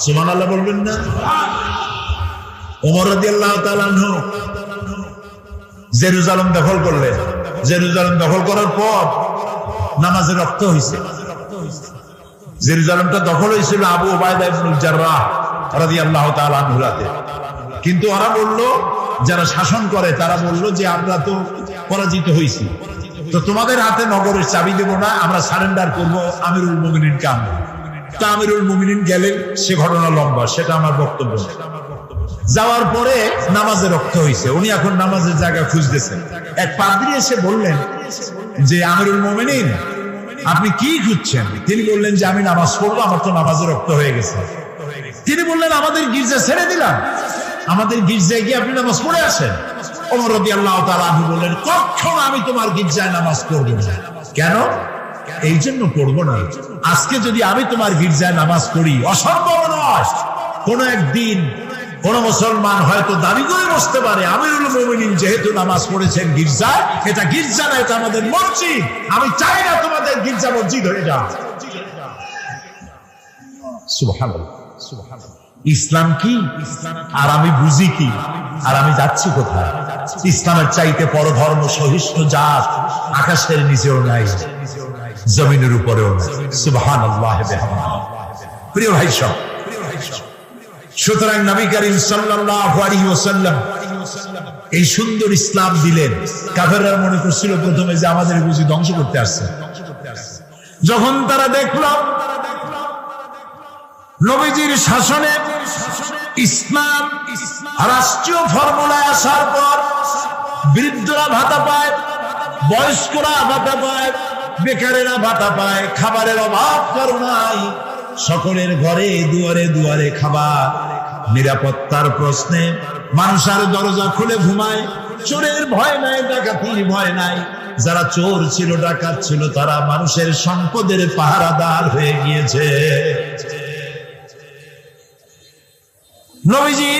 সুবহানাল্লাহ বলবেন না? ওমর রাদিয়াল্লাহু তাআলা আনহু জেরুজালেম দখল করলেন। জেরুজালেম দখল করার পর নামাজে রক্ত হয়েছে। জেরুজালেমটা দখল হয়েছিল আবু উবাইদা ইবনুল জাররাহ রাদিয়াল্লাহু তাআলা আনহুর হাতে। কিন্তু ওরা বলল, যারা শাসন করে তারা বলল যে আমরা তো পরাজিত হয়েছি, তো তোমাদের হাতে নগরের চাবি দেব না, আমরা সারেন্ডার করব আমিরুল মুমিনিনকে আমরা। তা আমিরুল মুমিনিন গেলেন, সে ঘটনা লম্বা, সেটা আমার বক্তব্য। যাওয়ার পরে নামাজে রক্ত হয়েছে, উনি এখন নামাজের জায়গা খুঁজতেছেন। এক পাদ্রী এসে বললেন যে, আমিরুল মুমিনিন, আপনি কি খুঁজছেন? তিনি বললেন যে, আমি নামাজ পড়বো, আমার তো নামাজে রক্ত হয়ে গেছে। তিনি বললেন, আমাদের গির্জা ছেড়ে দিলাম, আমাদের গির্জায় গিয়ে আপনি নামাজ পড়ে আসেন। ওমর রাদিয়াল্লাহু তাআলা আনহু বললেন, কখনো আমি তোমার গির্জায় নামাজ পড়বো না। কেন? এই জন্য পড়বো না, আজকে যদি আমি তোমার গির্জায় নামাজ পড়ি, অসম্ভব নয় কোন একদিন কোন মুসলমান হয়তো দাবি করে বসতে পারে, আমিরুল মুমিনিন যেহেতু নামাজ পড়েছেন গির্জায়, এটা গির্জা না, এটা আমাদের মসজিদ, আমি চাই না তোমাদের গির্জা মসজিদ হয়ে যাও। সুবহানাল্লাহ। ইসলাম কি আর আমি বুঝি কি আর আমি যাচ্ছি কোথায়? ইসলামের চাইতে পরধর্ম সহিষ্ণু জাত আকাশের নিচেও নাই, জমিনের উপরেও নাই। সুবহানাল্লাহ। প্রিয় ভাই সব, সুতরাং নবী করিম সাল্লাল্লাহু আলাইহি ওয়াসাল্লাম এই সুন্দর ইসলাম দিলেন। কাফেররা মনে করছিল প্রথমে যে আমাদের বুঝি ধ্বংস করতে আসছে। যখন তারা দেখল নবীজির শাসনে ইসলাম রাষ্ট্রীয় ফর্মুলায় আসার পর বৃদ্ধরা ভাতা পায়, বয়স্করা ভাতা পায়, বেকারেরা ভাতা পায়, খাবারের অভাব কারো নাই, সকলের ঘরে দুয়ারে দুয়ারে খাবার। নিরাপত্তার প্রশ্নে মানুষ আর দরজা খুলে ঘুমায়, চোরের ভয় নাই, ডাকাতির ভয় নাই। যারা চোর ছিল, ডাকাত ছিল, তারা মানুষের সম্পদের পাহারাদার হয়ে গিয়েছে। নবীজি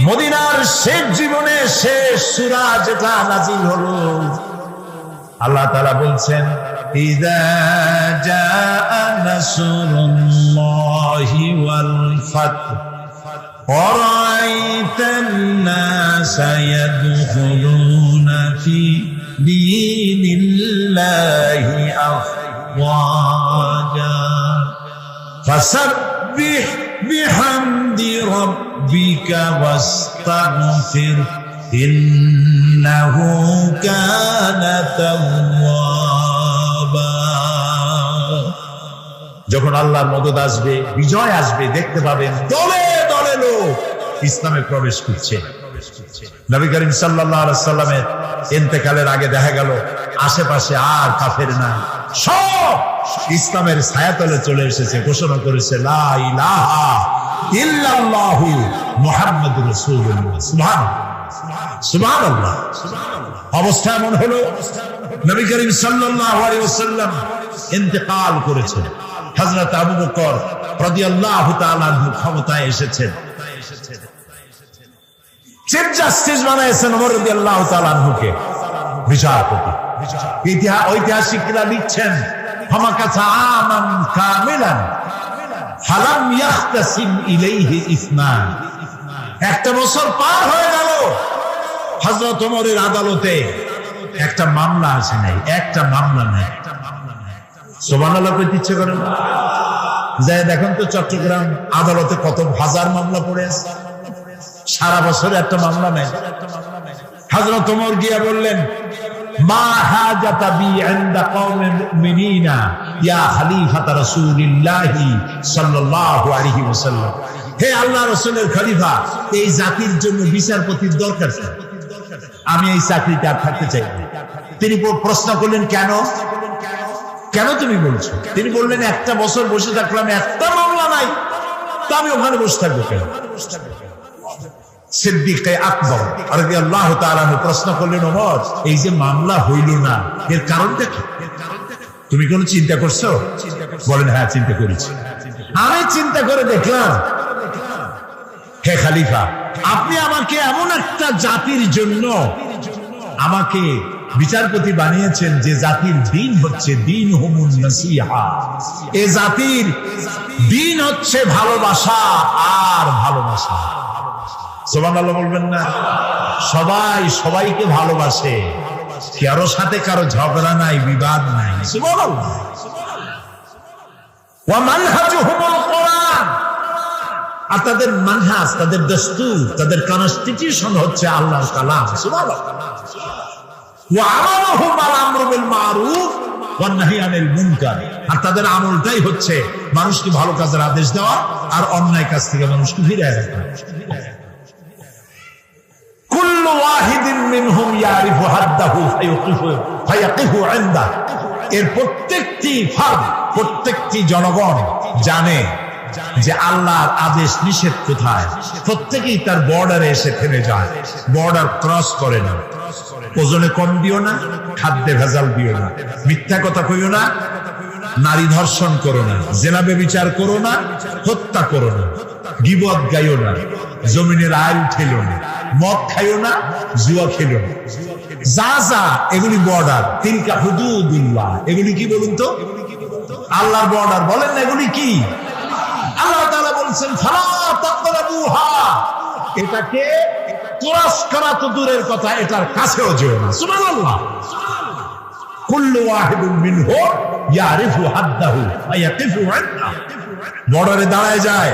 মদিনার শেষ জীবনে শেষ সূরা যেটা নাযিল হলো, আল্লাহ তাআলা বলছেন, ইযা জাআ নাসরুল্লাহি ওয়াল ফাতহ ওয়ারাআইতান নাসা ইয়াদখুলুনা ফি দীনিল্লাহি আফওয়াজা ফাসাব্বিহ বিহামদি রাব্বিকা ওয়াস্তাগফির ইন্নাহু কানা তাওয়াবা। যখন আল্লাহর মদদ আসবে, বিজয় আসবে, দেখতে পাবেন দলে দলে লোক ইসলামে প্রবেশ করছে। নবী করিম সাল্লাল্লাহু আলাইহি ওয়াসাল্লামের ইন্তেকালের আগে দেখা গেল আশেপাশে আর কাফের নাই, সব ইসলামের ছায়াতলে চলে এসেছে, ঘোষণা করেছে লা ইলাহা ইল্লাল্লাহু মুহাম্মাদুর রাসূলুল্লাহ। সুবহানাল্লাহ। অবস্থা এমন হলো, নবী করিম সাল্লাল্লাহু আলাইহি ওয়াসাল্লাম ইন্তেকাল করেছেন, হযরত আবু বকর রাদিয়াল্লাহু তাআলা ক্ষমতায় এসেছেন, চিফ জাস্টিস বানাইছেন ওমর রাদিয়াল্লাহু তাআলা কে বিচারপতি। ঐতিহাসিকরা লিখছেন, ফামাকাসা আমান কামিলান ফালাম ইয়াখতাসিম ইলাইহি ইসনান। একটা বছর পার হয়ে গেল, হযরত ওমরের আদালতে একটা মামলা আসে নাই, একটা মামলা নাই। সুবহানাল্লাহ কইতে ইচ্ছে করে না? যাই দেখেন তো চট্টগ্রাম আদালতে কত হাজার মামলা পড়ে আছে, সারা বছরে একটা মামলা নেই। হযরত ওমর গিয়া বললেন, মা হাজাতা বি ইনদা কওমিল মুমিনিনা ইয়া খলিফাত রাসূলিল্লাহি সাল্লাল্লাহু আলাইহি ওয়াসাল্লাম। হে আল্লাহর রাসূলের খলিফা, এই জাতির জন্য বিচারপতির দরকার, আমি এই চাকরিতে আর থাকতে চাই না। তিনি প্রশ্ন করলেন, কেন কেন তুমি বলছো? তিনি বললেন, একটা বছর বসে থাকলাম, একটা মামলা নাই, তা আমি ওখানে বসে থাকবো কেন? সিদ্দিক আকবর রাদিয়াল্লাহু তাআলা প্রশ্ন করলেন, ওমর, এই যে মামলা হইল না, এর কারণটা কি? তুমি কোন চিন্তা করছো? বলেন, হ্যাঁ চিন্তা করেছি। আমি চিন্তা করে দেখলাম, হে খলিফা, আপনি আমাকে এমন একটা জাতির জন্য আমাকে বিচারপতি বানিয়েছেন যে জাতির দিন হচ্ছে দিন হুমুন নাসিহা। এ জাতির দিন হচ্ছে ভালোবাসা আর ভালোবাসা। সুবহানাল্লাহ বলবেন না? সবাই সবাইকে ভালোবাসে, কারো সাথে কারো ঝগড়া নাই, বিবাদ নাই। সুবহানাল্লাহ। ওয়া মানহাজুহুমুল কোরআন, আর তাদের মানহাজ, তাদের দস্তুর, তাদের কনস্টিটিউশন হচ্ছে আল্লাহর কালাম। সুবহানাল্লাহ। ওয়া আমালুহুম আল আমরু বিল মারুফ ওয়ান নাহি আনিল মুনকার, আর তাদের আমলটাই হচ্ছে মানুষকে ভালো কাজের আদেশ দেওয়া আর অন্যায় কাজ থেকে মানুষকে ফিরিয়ে রাখা। কুল্লু ওয়াহিদিন মিনহুম ইয়ারিফু হাদ্দাহু ফায়াকিফু ইনদা। এর প্রত্যেকটি ফার্দ, প্রত্যেকটি জনগণ জানে যে আল্লাহর আদেশ নিষেধ কোথায়। প্রত্যেকেই তার বর্ডারে এসে থেমে যায়, বর্ডার ক্রস করে না। ওজনে কম দিও না, খাদ্যে ভেজাল দিও না, মিথ্যা কথা কইও না, নারী ধর্ষণ করো না, জেনা ব্যভিচার করো না, হত্যা করো না, গীবত গাইও না, জমিনের আয় উঠেলো না, মদ খাইও না, জুয়া খেলো না। যা যা এগুলি বর্ডার, তিলকা হুদুদুল্লাহ। এগুলি কি বলুন তো? আল্লাহর বর্ডার। বলেন না এগুলি কি? আল্লাহ তাআলা বলছেন, ফালা তাকরাবুহা, এটাকে ক্রস করা তো দূরের কথা, এটার কাছেও যেও না। সুবহানাল্লাহ। কুল্লু ওয়াহিদুম মিনহুম ইয়ারিফু হাদ্দাহু ওয়া ইয়াকিফু ইনদা। বর্ডারে দাঁড়ায় যায়,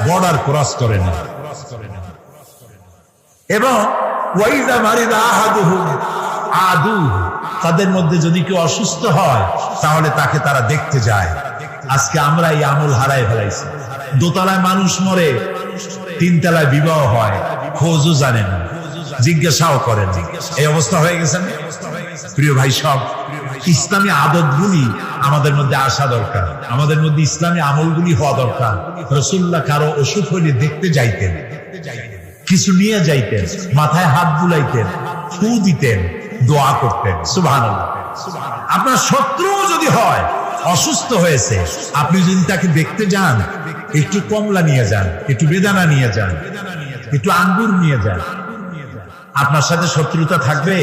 বর্ডার ক্রস করে না। এবং ওয়াইদা মারিদা আহাদুহুম আদু, তাদের মধ্যে যদি কেউ অসুস্থ হয় তাহলে তাকে তারা দেখতে যায়। আজকে আমরা এই আমল হারাই ফেলাইছি। দোতলায় মানুষ মরে, তিনতলায় বিবাহ হয়, খোঁজও জানে না। জিজ্ঞাসাও করেন। এই অবস্থা হয়ে গেছেন। প্রিয় ভাই, সব ইসলামী আদতগুলি আমাদের মধ্যে আসা দরকার, আমাদের মধ্যে ইসলামী আমলগুলি হওয়া দরকার। রাসূলুল্লাহ কারো অসুখ হইলে দেখতে যাইতেন, কিছু নিয়ে যাইতেন, মাথায় হাত বুলাইতেন, ফু দিতেন, দোয়া করতেন। সুবহানাল্লাহ। আপনার শত্রু যদি হয়, অসুস্থ হয়েছে, আপনি যদি তাকে দেখতে যান, একটু কমলা নিয়ে যান, একটু বেদানা নিয়ে যান, একটু আঙ্গুর নিয়ে যান, আপনার সাথে শত্রুতা থাকবে,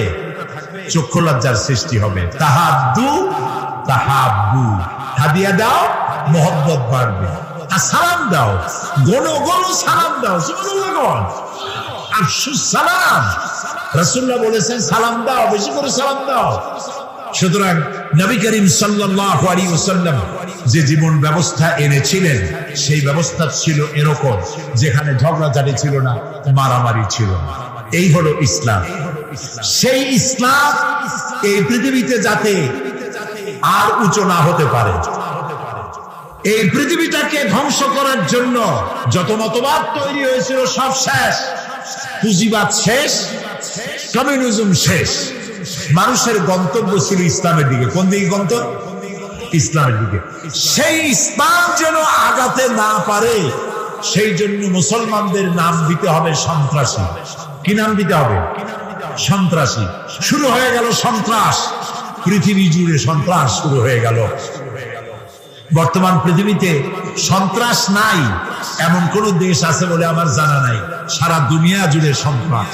চক্ষু লজ্জার সৃষ্টি হবে। তাহাদ্দু তাহাব্বু, হাদিয়া দাও, মহব্বত বাড়বে। আর সালাম দাও, গণ গণ সালাম দাও। সুবহানাল্লাহ। আফশুস সালাম, রাসূলুল্লাহ বলেছেন সালাম দাও, বেশি করে সালাম দাও। সুতরাং নবী করিম সাল্লাল্লাহু আলাইহি ওয়াসাল্লাম যে জীবন ব্যবস্থা এনেছিলেন, সেই ব্যবস্থা ছিল এরকম, যেখানে ঝগড়াঝাটি ছিল না, মারামারি ছিল না। এই হলো ইসলাম। সেই ইসলাম এই পৃথিবীতে যাতে আর উঁচু না হতে পারে, এই পৃথিবীটাকে ধ্বংস করার জন্য যত মতবাদ তৈরি হয়েছিল সব শেষ, পুঁজিবাদ শেষ, কমিউনিজম শেষ। মানুষের গন্তব্য ছিল ইসলামের দিকে। কোন দিকে গন্তব্য? ইসলামের দিকে। সেই ইসলাম যেন আগাতে না পারে, সেই জন্য মুসলমানদের নাম দিতে হবে সন্ত্রাসী। কি নাম দিতে হবে? সন্ত্রাসী। শুরু হয়ে গেল সন্ত্রাস, পৃথিবী জুড়ে সন্ত্রাস শুরু হয়ে গেল। বর্তমান পৃথিবীতে সন্ত্রাস নাই এমন কোন দেশ আছে বলে আমার জানা নাই। সারা দুনিয়া জুড়ে সন্ত্রাস।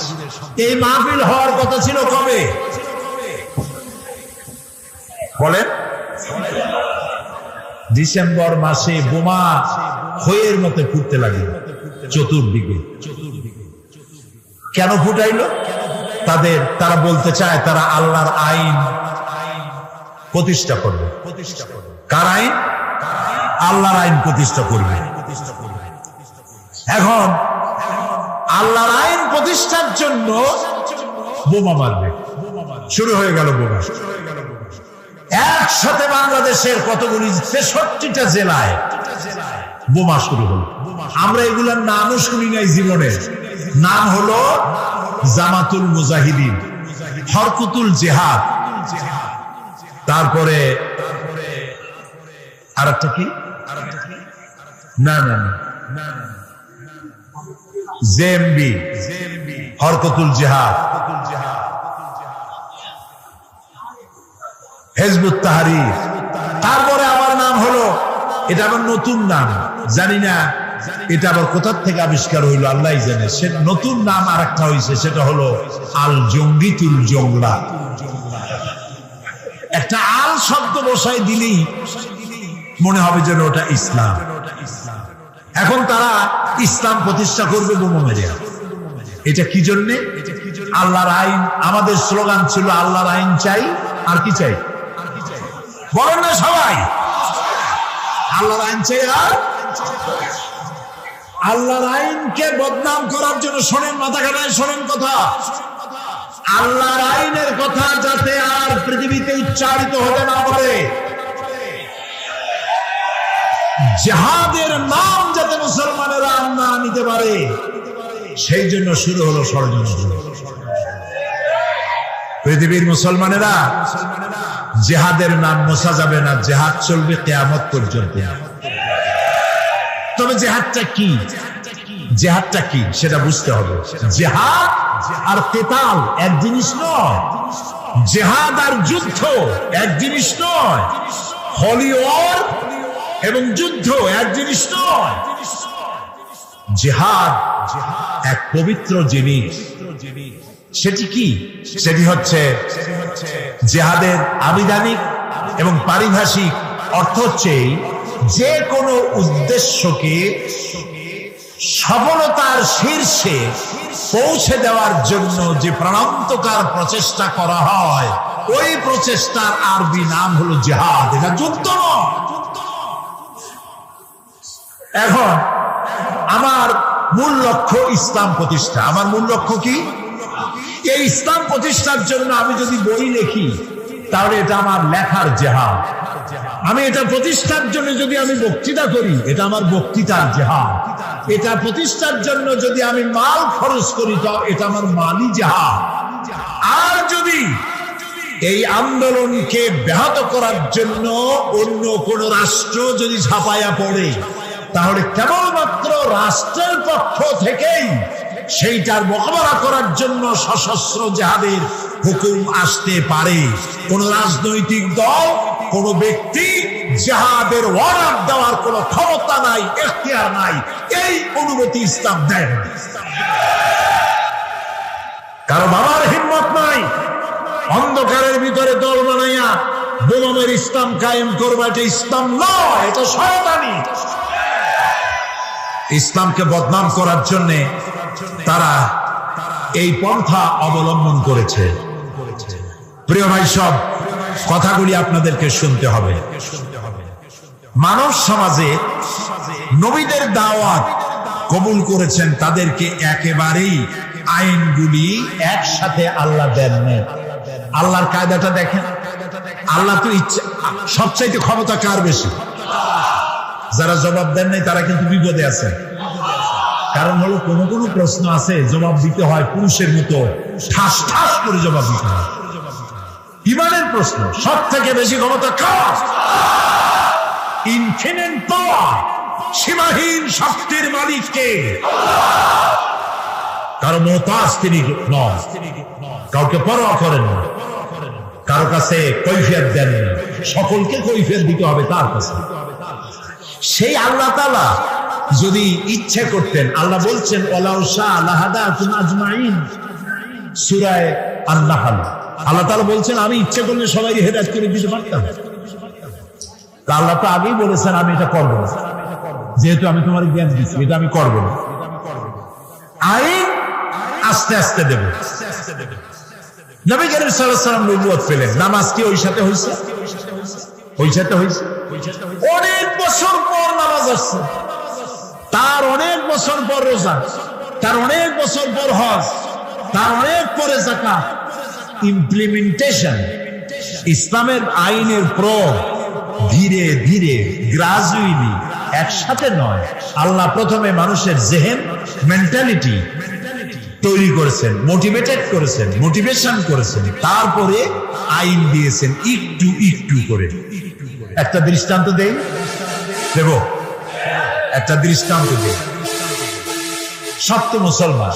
এই মাহফিল হওয়ার কথা ছিল কবে বলেন? ডিসেম্বর মাসে বোমা খইয়ের মতো ফুটতে লাগলো চতুর্দিকে। কেন ফুটাইলো? তারা বলতে চায় তারা আল্লাহর আইন প্রতিষ্ঠা করবে। কার আইন? আল্লাহর আইন প্রতিষ্ঠা করবে। এখন আল্লাহর আইন প্রতিষ্ঠার জন্য বোমা মারবে। শুরু হয়ে গেল বোমা। একসাথে বাংলাদেশের কতগুলি ৬৩টা জেলায় বোমা শুরু হলো। আমরা এগুলোর নামও শুনি নাই জীবনে। নাম হলো জামাতুল মুজাহিদিন, হরকুতুল জিহাদ, তারপরে আর একটা কি, না না না, জেএমবি, হরকুতুল জিহাদ, হিজবুত তাহরীর। তারপরে আবার নাম হলো, এটা আবার নতুন নাম, জানি না এটা আবার কোথা থেকে আবিষ্কার হইলো, আল্লাহ জানে। সে নতুন নাম আর একটা হয়েছে, সেটা হলো আল জঙ্গিতুল জংলা। একটা আল শব্দ বসাই দিলেই মনে হবে যেন ওটা ইসলাম। এখন তারা ইসলাম প্রতিষ্ঠা করবে বোমা মেরে। এটা কি জন্যে? আল্লাহর আইন। আমাদের স্লোগান ছিল আল্লাহর আইন চাই, আর কি চাই বলেন না সবাই? আল্লাহর আইন চাই। আর আল্লাহর আইনকে বদনাম করার জন্য শোনেন, মাথা খাটায় শোনেন কথা, আল্লাহর আইনের কথা যাতে আর পৃথিবীতে উচ্চারিত হতে না পারে, জিহাদের নাম যাতে মুসলমানেরা না নিতে পারে, সেই জন্য শুরু হলো ষড়যন্ত্র। পৃথিবীর মুসলমানেরা জিহাদের নাম মোছা যাবে না, জিহাদ চলবে কিয়ামত পর্যন্ত। তবে জিহাদটা কি, জিহাদটা কি সেটা বুঝতে হবে। জিহাদ আর কিতাল এক জিনিস নয়, জিহাদ আর যুদ্ধ এক জিনিস নয়, হলি ওয়ার এবং যুদ্ধ এক জিনিস নয়। জিহাদ এক পবিত্র জিনিস। সেটি কি? সেটি হচ্ছে জিহাদের আবিধানিক এবং পারিভাষিক অর্থ হচ্ছে যে কোনো উদ্দেশ্যকে সফলতার শীর্ষে পৌঁছে দেওয়ার জন্য যে প্রাণান্তকার প্রচেষ্টা করা হয়, ওই প্রচেষ্টার আরবি নাম হলো জিহাদ। এটা যুদ্ধ নয়। এখন আমার মূল লক্ষ্য ইসলাম প্রতিষ্ঠা। আমার মূল লক্ষ্য কি? এই ইসলাম প্রতিষ্ঠার জন্য আমি যদি বই লিখি, তাহলে এটা আমার লেখার জিহাদ। আমি এটা প্রতিষ্ঠার জন্য যদি আমি বক্তৃতা করি, এটা আমার বক্তৃতার জিহাদ। এটা প্রতিষ্ঠার জন্য যদি আমি মাল খরচ করি তো এটা আমার মালি জিহাদ। আর যদি এই আন্দোলনকে ব্যাহত করার জন্য অন্য কোন রাষ্ট্র যদি ঝাঁপাইয়া পড়ে, তাহলে কেবলমাত্র রাষ্ট্রের পক্ষ থেকেই সেইটার মোকাবেলা করার জন্য সশস্ত্র জিহাদের হুকুম আসতে পারে। কোন রাজনৈতিক দল, কোন ব্যক্তি জিহাদের অর্ডার দেওয়ার কোন ক্ষমতা নাই, এখতিয়ার নাই, এই অনুমতি ইসলাম দেয় না। কারো বাবার হিম্মত নাই অন্ধকারের ভিতরে দল বানাইয়া বোমামের ইসলাম কায়েম করবে। এটা ইসলাম নয়, এটা শয়তানি। ইসলামকে বদনাম করার জন্য তারা এই পন্থা অবলম্বন করেছে। প্রিয় ভাই, সব কথাগুলি আপনাদেরকে শুনতে হবে। মানব সমাজে নবীদের দাওয়াত কবুল করেছেন, তাদেরকে একেবারেই আইনগুলি একসাথে আল্লাহ দেন না। আল্লাহর কায়দাটা দেখেন। আল্লাহ তো ইচ্ছা, সবচাইতে ক্ষমতা কার বেশি? যারা জবাব দেন নাই তারা কিন্তু বিপদে আছে। কারণ হলো কোন কোন প্রশ্ন আছে জবাব দিতে হয় পুরুষের মতো ঠাস ঠাস করে জবাব দিতে হয়। ইমানের প্রশ্ন সব থেকে বেশি ক্ষমতা কার? ইনফিনিট পাওয়ার, সীমাহীন শক্তির মালিককে। কারো মোহতাজ তিনি নন, কাউকে পরোয়া করেন না, কারো কাছে কৈফিয়ত দেন না, সকলকে কৈফিয়ত দিতে হবে তার কাছে। সেই আল্লাহ তাআলা যদি ইচ্ছে করতেন, আল্লাহ বলছেন ওয়ালাউ শাআ লাহাদাকুম আজমাইন, সূরা আন-নাহল। আল্লাহ তাআলা বলছেন আমি ইচ্ছে করলে সবাইকে হেদায়েত করে দিতে পারতাম। তা আল্লাহ তো আগেই বলেছেন আমি এটা করব না, যেহেতু আমি তোমার জ্ঞান দিচ্ছি, এটা আমি করব না। আইন আস্তে আস্তে দেব। নবী করিম সাল্লাল্লাহু আলাইহি ওয়াসাল্লাম নবুয়ত পেলেন, নামাজ কি ওই সাথে হয়েছে? ওই সাথে হয়েছে। অনেক বছর পর নামাজ আসছে, তার অনেক বছর পর রোজা, তার অনেক বছর পর হজ, তার অনেক পরে যাকাত। ইমপ্লিমেন্টেশন, ইসলামের আইনের প্রয়োগ ধীরে ধীরে, গ্রাজুয়ালি, একসাথে নয়। আল্লাহ প্রথমে মানুষের জেহেন, মেন্টালিটি তৈরি করেছেন, মোটিভেটেড করেছেন, মোটিভেশন করেছেন, তারপরে আইন দিয়েছেন একটু একটু করে। একটা দৃষ্টান্ত দেই, দেব একটা দৃষ্টান্ত দেই। সত্য মুসলমান,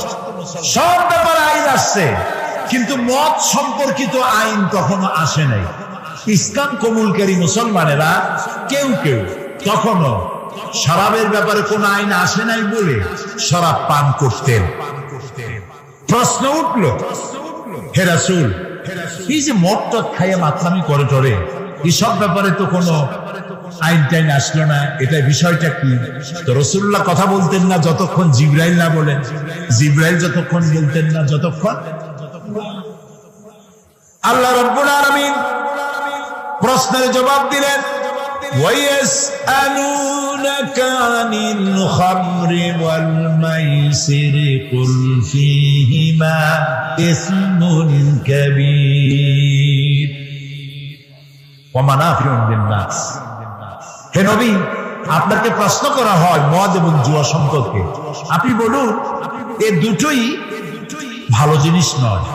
সব ব্যাপারে আইন আসছে, কিন্তু মত সম্পর্কিত আইন কখনো আসে নাই। ইসলাম কবুলকারী মুসলমানেরা কেউ কেউ তখনো শরাবের ব্যাপারে কোন আইন আসে নাই বলে শরাব পান করতেন। প্রশ্ন উঠল, হে রাসূল, এই যে মদ টদ খাইয়া মাতলামি করে টরে, এসব ব্যাপারে তো কোনো আইন টাইন আসলো না, এটা বিষয়টা কি? তো রাসূলুল্লাহ কথা বলতেন না যতক্ষণ জিবরাইল না বলেন, জিবরাইল যতক্ষণ বলতেন না যতক্ষণ আল্লাহ রাব্বুল আলামিন প্রশ্নের জবাব দিলেন, ওয়ায়াসআলুনাকা আনিল খামরি ওয়াল মাইসিরি কুল ফীহিমা ইসমুন কাবীর ওয়া মানাফিউন লিন-নাস। হে নবী, আপনাকে প্রশ্ন করা হয় মদ এবং জুয়া সম্পর্কে, আপনি বলুন এই দুটোই ভালো জিনিস নয়,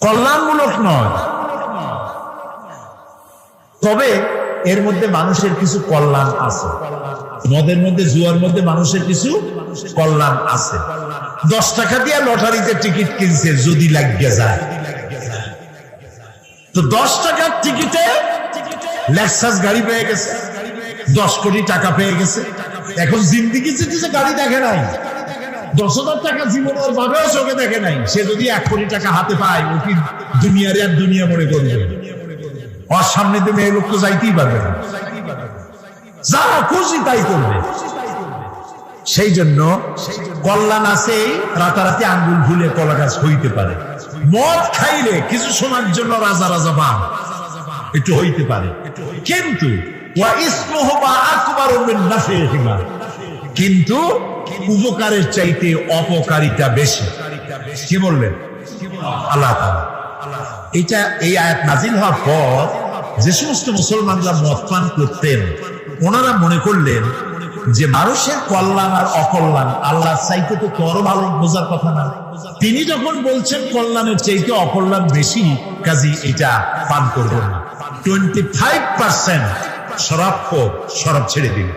কল্যাণমূলক নয়, তবে এর মধ্যে মানুষের কিছু কল্যাণ আছে। মদের মধ্যে, জুয়ার মধ্যে মানুষের কিছু কল্যাণ আছে। 10 টাকা দিয়ে লটারিতে টিকিট কিনছে, যদি লাগিয়ে যায় তো 10 টাকার টিকিটে লেক্সাস গাড়ি পেয়ে গেছে, 10 কোটি টাকা পেয়ে গেছে। এখন জিন্দিগি যে গাড়ি দেখে নাই, 10,000 টাকা জীবন ওর ভাবেও চোখে দেখে নাই। সে যদি 1 কোটি টাকা হাতে পায়, ও কি দুনিয়ার আর দুনিয়া মনে করবে? ওর সামনে তো মেয়ে লোক তো যাইতেই পারবে না, যা খুশি তাই করবে। সেই জন্য কল্যাণ আছে, রাতারাতি আঙ্গুল ভুলে কলা গাছ হইতে পারে। মদ খাইলে কিছু সময়ের জন্য রাজা রাজা বান একটু হইতে পারে, কিন্তু কিন্তু উপকারের চাইতে অপকারিতা বেশি। কি বললেন আল্লাহ তাআলা? এটা এই আয়াত নাজিল হওয়ার পর যে সমস্ত মুসলমানরা মদ পান করতেন, ওনারা মনে করলেন যে মানুষের কল্যাণ আর অকল্যাণ আল্লাহর চাইতে তো তোর ভালো বোঝার কথা না। তিনি যখন বলছেন কল্যাণের চাইতে অকল্যাণ বেশি, কাজী এটা পান করবেন না। 25% শরাব শরাব ছেড়ে দিন।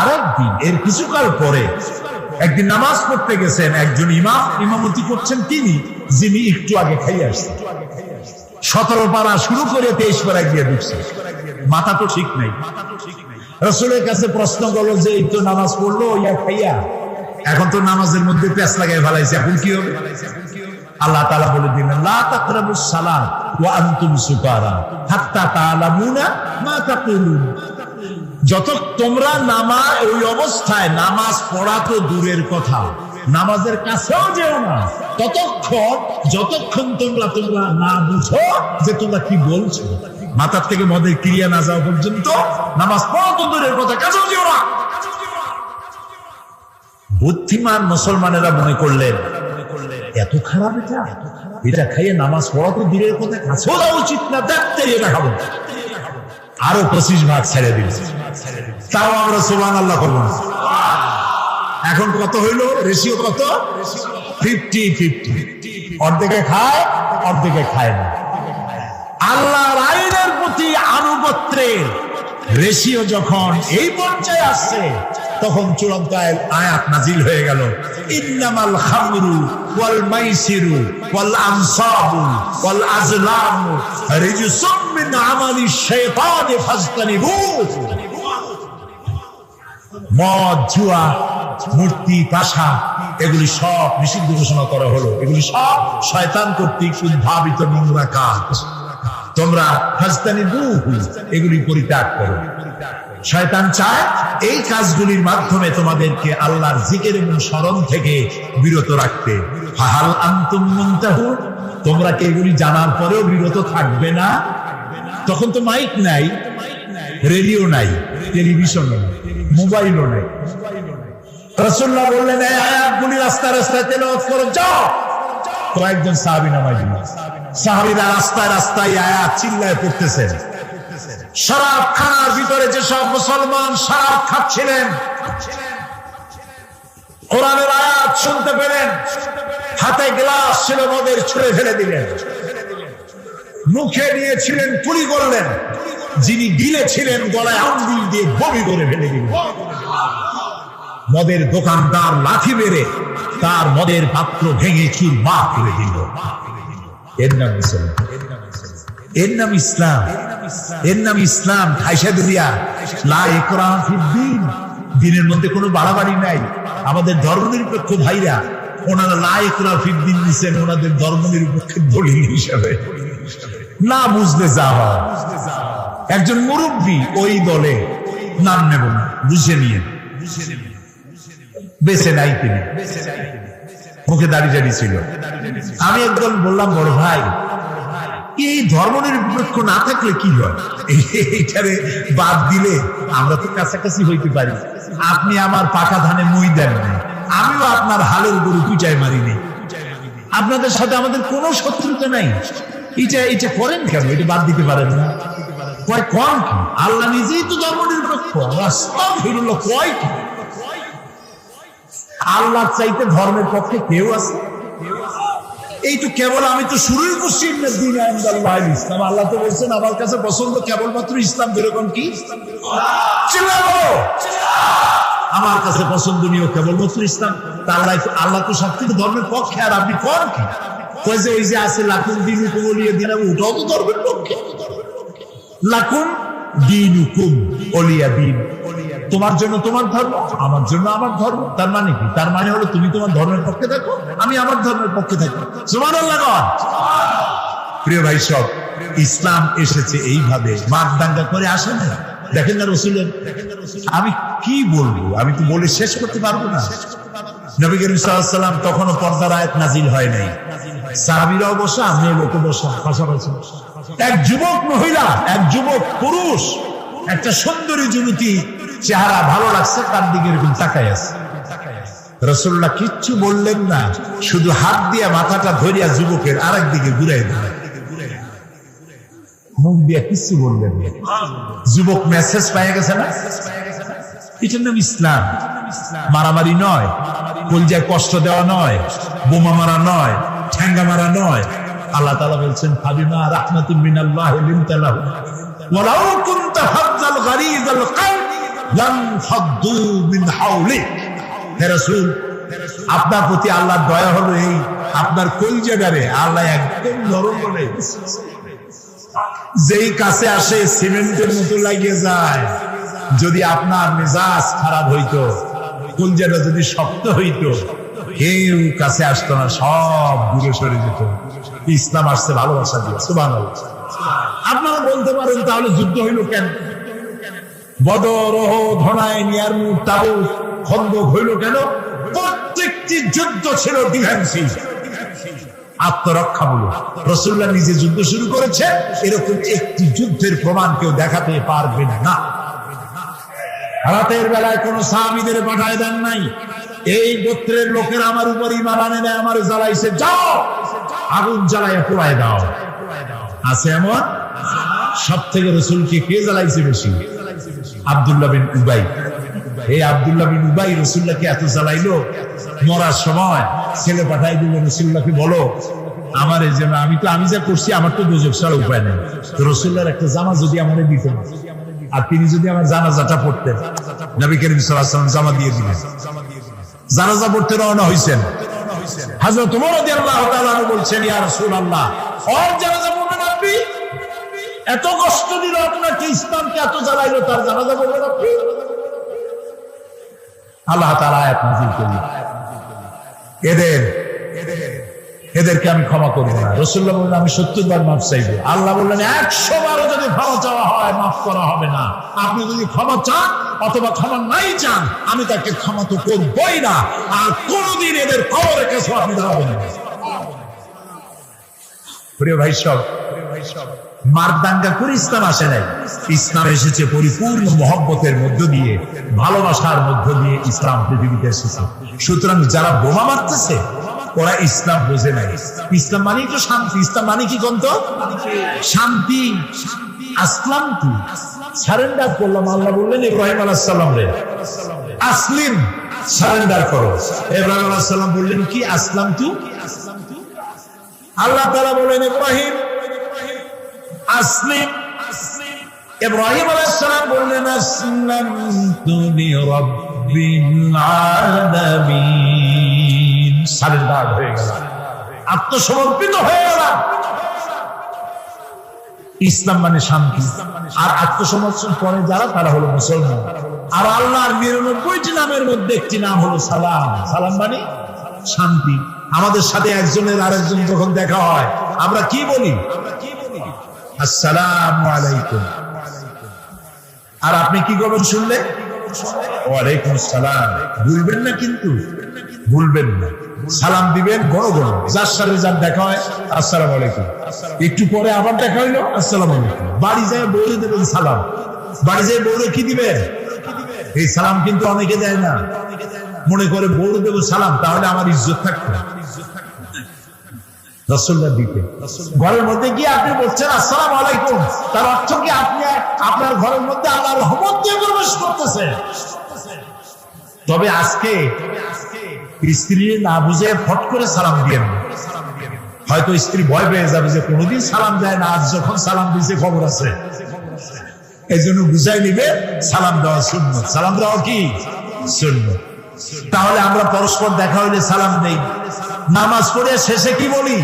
আরেকদিন এর কিছুকাল পরে একদিন নামাজ পড়তে গেছেন, একজন ইমাম ইমামতি করছেন তিনি, যিনি একটু আগে খাইয়ে আসছেন। 17 পারা শুরু করে 23 পারা গিয়ে ঢুকছে, মাথা তো ঠিক নাই। রাসূলের কাছে প্রশ্ন করলো যে এই তো নামাজ পড়লো ইয়া খাইয়া, এখন তো নামাজের মধ্যে পেঁচ লাগাই ফেলাইছে, এখন কি হবে? আল্লাহ তাআলা বলে দিলেন লা তাকরাবুস সালাত ওয়া আনতুম সুকারা হাত্তা তাআলামুনা মা তাকুলুন। যত তোমরা ওই অবস্থায় নামাজ পড়া তো দূরের কথা, নামাজের কাছেও যেও না যতক্ষণ তোমরা না বুঝো যে তোমরা কি বলছো। মাথার থেকে মদের ক্রিয়া না যাওয়া পর্যন্ত নামাজ পড়া তো দূরের কথা, কাছেও যেও না। বুদ্ধিমান মুসলমানেরা মনে করলেন এত খারাপ এটা খাইয়ে নামাজ পড়া তো দূরের কথা, কাছেও যাওয়া উচিত না, দেখতে এটা খাবো। আরো 25 ভাগ ছেড়ে দিয়েছে, তাও আমরা সুবহানাল্লাহ করবো না। এখন কত হইল রেশিও? কত? 50-50, অর্ধেকে খায় অর্ধেকে খায় না। আল্লাহর আইনের প্রতি আনুগত্যের রেশিও যখন এই পর্যায়ে আসছে, তখন চূড়ান্ত আয়াত নাজিল হয়ে গেল, ইন্নামাল খামরু ওয়াল মাইসিরু ওয়াল আনসাবু ওয়াল আজলামু রিজসুম মিন আমালিশ শাইতানি ফাজতানিবুহু। মদ, জুয়া, মূর্তি, পাশা এগুলি সব নিষিদ্ধ ঘোষণা করা হলো। এগুলি সব শয়তান কর্তৃক উদ্ভাবিত নোংরা কাজ, তোমরা ফাজতানিবুহু এগুলি পরিত্যাগ করো। শয়তান চায় এই কাজগুলির মাধ্যমে তোমাদেরকে আল্লাহর জিকির এবং স্মরণ থেকে বিরত রাখতে। ফাহাল আনতুম মুনতাহুন, তোমরা কি এগুলি জানার পরেও বিরত থাকবে না? তখন তো মাইক নাই, রেডিও নাই, টেলিভিশন নাই, মোবাইলও নাই। রাসূলুল্লাহ বললেন এই আয়াতগুলি রাস্তায় রাস্তায় তেলাওয়াত করো, যাও। কয়েকজন সাহাবী নামাজ দিলেন, সাহাবীরা রাস্তায় রাস্তায় আয়াত চিল্লায় পড়তেছেন। শরাব খানার ভিতরে যেসব মুসলমান শরাব খাচ্ছিলেন, কোরআনের আয়াত শুনতে পেলেন, হাতে গ্লাস ছিল, মদের ছুঁড়ে ফেলে দিলেন। মুখে নিয়েছিলেন, কুলি করলেন। যিনি গিলেছিলেন, গলায় আঙ্গুল দিয়ে বমি করে ফেলে দিলেন। মদের দোকানদার লাঠি মেরে তার মদের পাত্র ভেঙে চুরমার করে দিল। এর নাম মুসলমান, এর নাম ইসলাম, এর নাম ইসলাম। খাইসা দিয়া লা ইকরাহা ফিদ্দীন, দ্বীনের মধ্যে কোনো বাড়াবাড়ি নাই। আমাদের ধর্মনিরপেক্ষ ভাইরা ওনারা লা ইকরাহা ফিদ্দীন নিছেন ওনাদের ধর্মনিরপেক্ষের দলিল হিসাবে। না বুঝলে যা হয়। একজন মুরব্বী ওই দলে, নাম নেব না, বুঝে নিয়ে বেছে নাই, তিনি মুখে দাড়ি ছিল। আমি একদম বললাম, বড় ভাই এই ধর্মনিরপেক্ষ না থাকলে কি হয়? এইটারে বাদ দিলে আমরা তো কাছাকাছি হইতে পারি। আপনি আমার পাকা ধানে মই দেন না, আমিও আপনার হালের গরু পিটায় মারিনি। আপনাদের সাথে আমাদের কোনো শত্রুতা নাই। এটা করেন কেন? এটা বাদ দিতে পারেন না? কয় কোন কি? আল্লাহ নিজেই তো ধর্মনিরপেক্ষ। আস্তাগফিরুল্লাহ, কয় কি? আল্লাহর চাইতে ধর্মের পক্ষে কেউ আছে? এই তো কেবল আমি তো শুরুই করছি ইসলাম। আল্লাহ তো বলছেন আমার কাছে পছন্দ কেবলমাত্র ইসলাম। যেরকম কি আমার কাছে পছন্দনীয় কেবলমাত্র ইসলাম। আল্লাহ তো সব থেকে ধর্মের পক্ষে, আর আপনি কোন কি? কয় যে ওই যে আছে লাকুম দীনুকুম ওলিয়া দিন, ওটাও তো ধর্মের পক্ষে। লাকুম দীনুকুম ওলিয়া দিন, তোমার জন্য তোমার ধর্ম, আমার জন্য আমার ধর্ম। তার মানে কি? তার মানে হলো তুমি তোমার ধর্মের পক্ষে থাকো, আমি আমার ধর্মের পক্ষে থাকবো। সুবহানাল্লাহ। প্রিয় ভাই সব, ইসলাম এসেছে এইভাবে, মাঠ দাঙ্গা করে আসে না। দেখেন না রসুলের, আমি কি বলবো, আমি তো বলে শেষ করতে পারবো না। নবী করিম সাল্লাল্লাহু আলাইহি ওয়াসাল্লাম তখনও পর্দার আয়াত নাজিল হয় নাই। সাহাবীরাও বসা, মেয়ে লোকও বসা পাশাপাশি। এক যুবক মহিলা, এক যুবক পুরুষ, একটা সুন্দরী যুবতী, চেহারা ভালো লাগছে, তার দিকে এরকম তাকায় আছে। রাসূলুল্লাহ কিচ্ছু বললেন না, শুধু হাত দিয়ে মাথাটা ধরিয়া যুবকের আরেক দিকে ঘুরাই দিলেন। মুখ দিয়ে কিছু বলবেন না। যুবক মেসেজ পেয়ে গেছে না, এটার নাম ইসলাম। মারামারি নয়, কলজায় কষ্ট দেওয়া নয়, বোমা মারা নয়, ঠ্যাঙ্গা মারা নয়। আল্লাহ তাআলা বলছেন ফাবিমা রাহমাতিন মিনাল্লাহি লিনতা লাহু ওয়ালাউ কুনতা ফাজ্জাল গালিযাল কলবি লাম ফাদ্দু মিন হাওলিক। হে রাসূল, আপনার প্রতি আল্লাহর দয়া হলো এই, আপনার কলজাটারে আল্লাহ একদম নরম করে যেই কাছে আসে সিমেন্টের মতো লাগিয়ে যায়। যদি আপনার মেজাজ খারাপ হইতো, কলজাটা যদি শক্ত হইতো, কেউ কাছে আসতো না, সব দূরে সরে যেত। ইসলাম আসছে ভালোবাসা দিয়ে। সুবহানাল্লাহ। আপনারা বলতে পারেন তাহলে যুদ্ধ হইল কেন? বদর, ওহদ, হুনাইন, ইয়ারমুক, তাবুক, খন্দক হইল কেন? প্রত্যেকটি যুদ্ধ ছিল ডিফেন্সিভ, আত্মরক্ষামূলক। রাসূলুল্লাহ নিজে যুদ্ধ শুরু করেছে, এরকম একটি যুদ্ধের প্রমাণ কেউ দেখাতে পারবেন না। রাতের বেলায় কোন সাহাবীদের পাঠায় দেন নাই, এই গোত্রের লোকেরা আমার উপর ঈমান আনে না, আমার জ্বালাইছে, যাও আগুন জ্বালাইয়া পোড়ায় দাও। আছে এমন? সব থেকে রাসূলকে কে জ্বালাইছে বেশি? আব্দুল্লাহ বিন উবাই। এই আব্দুল্লাহ বিন উবাই রাসূলুল্লাহকে এত জ্বালাইলো, মরার সময় ছেলে পাঠাই দিল, রাসূলুল্লাহকে বলো আমার এই যে আমি যা করছি আমার তো দোজখ ছাড়া উপায় নেই। তো রাসূলুল্লাহর একটা জামা যদি আমারে দিতেন, আর তিনি যদি আমার জানাজাটা পড়তেন, নবী করিম সাল্লাল্লাহু আলাইহি ওয়াসাল্লাম জামা দিয়ে দিলেন। জানাজা পড়তে রওনা হইছেন, হযরত ওমর রাদিয়াল্লাহু তাআলা বলছেন, ইয়া রাসূলুল্লাহ, ওর জানাজা পড়বেন আপনি? এত কষ্ট দিল আপনাকে, ইসলামকে এত জ্বালাইলো, তার জানাজা পড়বেন আপনি? আল্লাহ তাআলা আয়াত নাযিল করলেন, এদেরকে আমি ক্ষমা করব না। রাসূলুল্লাহ বললেন আমি 70 বার মাফ চাইব। আল্লাহ বললেন 100 বারও যদি ক্ষমা চাওয়া হয় মাফ করা হবে না। আপনি যদি ক্ষমা চান অথবা ক্ষমা নাই চান, আমি তাকে ক্ষমা তো করবই না, আর কোনদিন এদের কবরের কাছে আপনি দাঁড়াবেন না। প্রিয় ভাই সব, মারদাঙ্গা করে ইসলাম আসে নাই। ইসলাম এসেছে পরিপূর্ণ মহব্বতের মধ্য দিয়ে, ভালোবাসার মধ্য দিয়ে ইসলাম পৃথিবীতে এসেছে। সুতরাং যারা বোমা মারতেছে ওরা ইসলাম বোঝে নাই। ইসলাম মানে তো শান্তি। ইসলাম মানে কি গন্ত? শান্তি। আসলাম তু, সারেন্ডার করলাম। আল্লাহ বললেন ইব্রাহিম আলাইহিস সালাম রে, আসলিম, সারেন্ডার করো। ইব্রাহিম আলাইহিস সালাম বললেন কি? আসলাম তু। আল্লাহ তাআলা বলেন ইব্রাহিম আসলিম। ইব্রাহিম আলাইহিস সালাম বললেন আসলামতু লিরাব্বিল আলামিন। সারেন্ডার হয়ে গেল, আত্মসমর্পিত হয়ে গেল। ইসলাম মানে শান্তি। আর আত্মসমর্পণ করে যারা, তারা হলো মুসলমান। আর আল্লাহর 99টি নামের মধ্যে একটি নাম হলো সালাম। সালাম মানে শান্তি। আমাদের সাথে একজনের আরেকজন যখন দেখা হয় আমরা কি বলি? আসসালামু আলাইকুম। আর আপনি কি করবেন শুনলে? ওয়ালাইকুম আসসালাম। ভুলবেন না, কিন্তু ভুলবেন না। সালাম দিবেন বড় বড়। যার সাথে যার দেখা হয় আসসালামু আলাইকুম, একটু পরে আবার দেখা হইলো আসসালামু আলাইকুম। বাড়ি যায় বউরে দেবেন সালাম। বাড়ি যায় বউরে কি দিবেন? এই সালাম কিন্তু অনেকে দেয় না, মনে করে বউরে দেবো সালাম, তাহলে আমার ইজ্জত থাকবে। রাসূলুল্লাহ দিতে ঘরের মধ্যে গিয়ে আপনি বলছেন আসসালামু আলাইকুম, তার অর্থ কি আপনি আপনার ঘরের মধ্যে আল্লাহর রহমত দিয়ে প্রবেশ করতেছেন। তবে আজকে স্ত্রী না বুঝে ফট করে সালাম দিয়ে, হয়তো স্ত্রী ভয় পেয়ে যাবে যে কোনোদিন সালাম দেয় না, আজ যখন সালাম দিয়েছে খবর আছে, এই জন্য বুঝাই নিবে সালাম দেওয়া সুন্নাত। সালাম দেওয়া কি সুন্নাত। তাহলে আমরা পরস্পর দেখা হইলে সালাম দেই। নামাজ পড়ে শেষে কি বলি?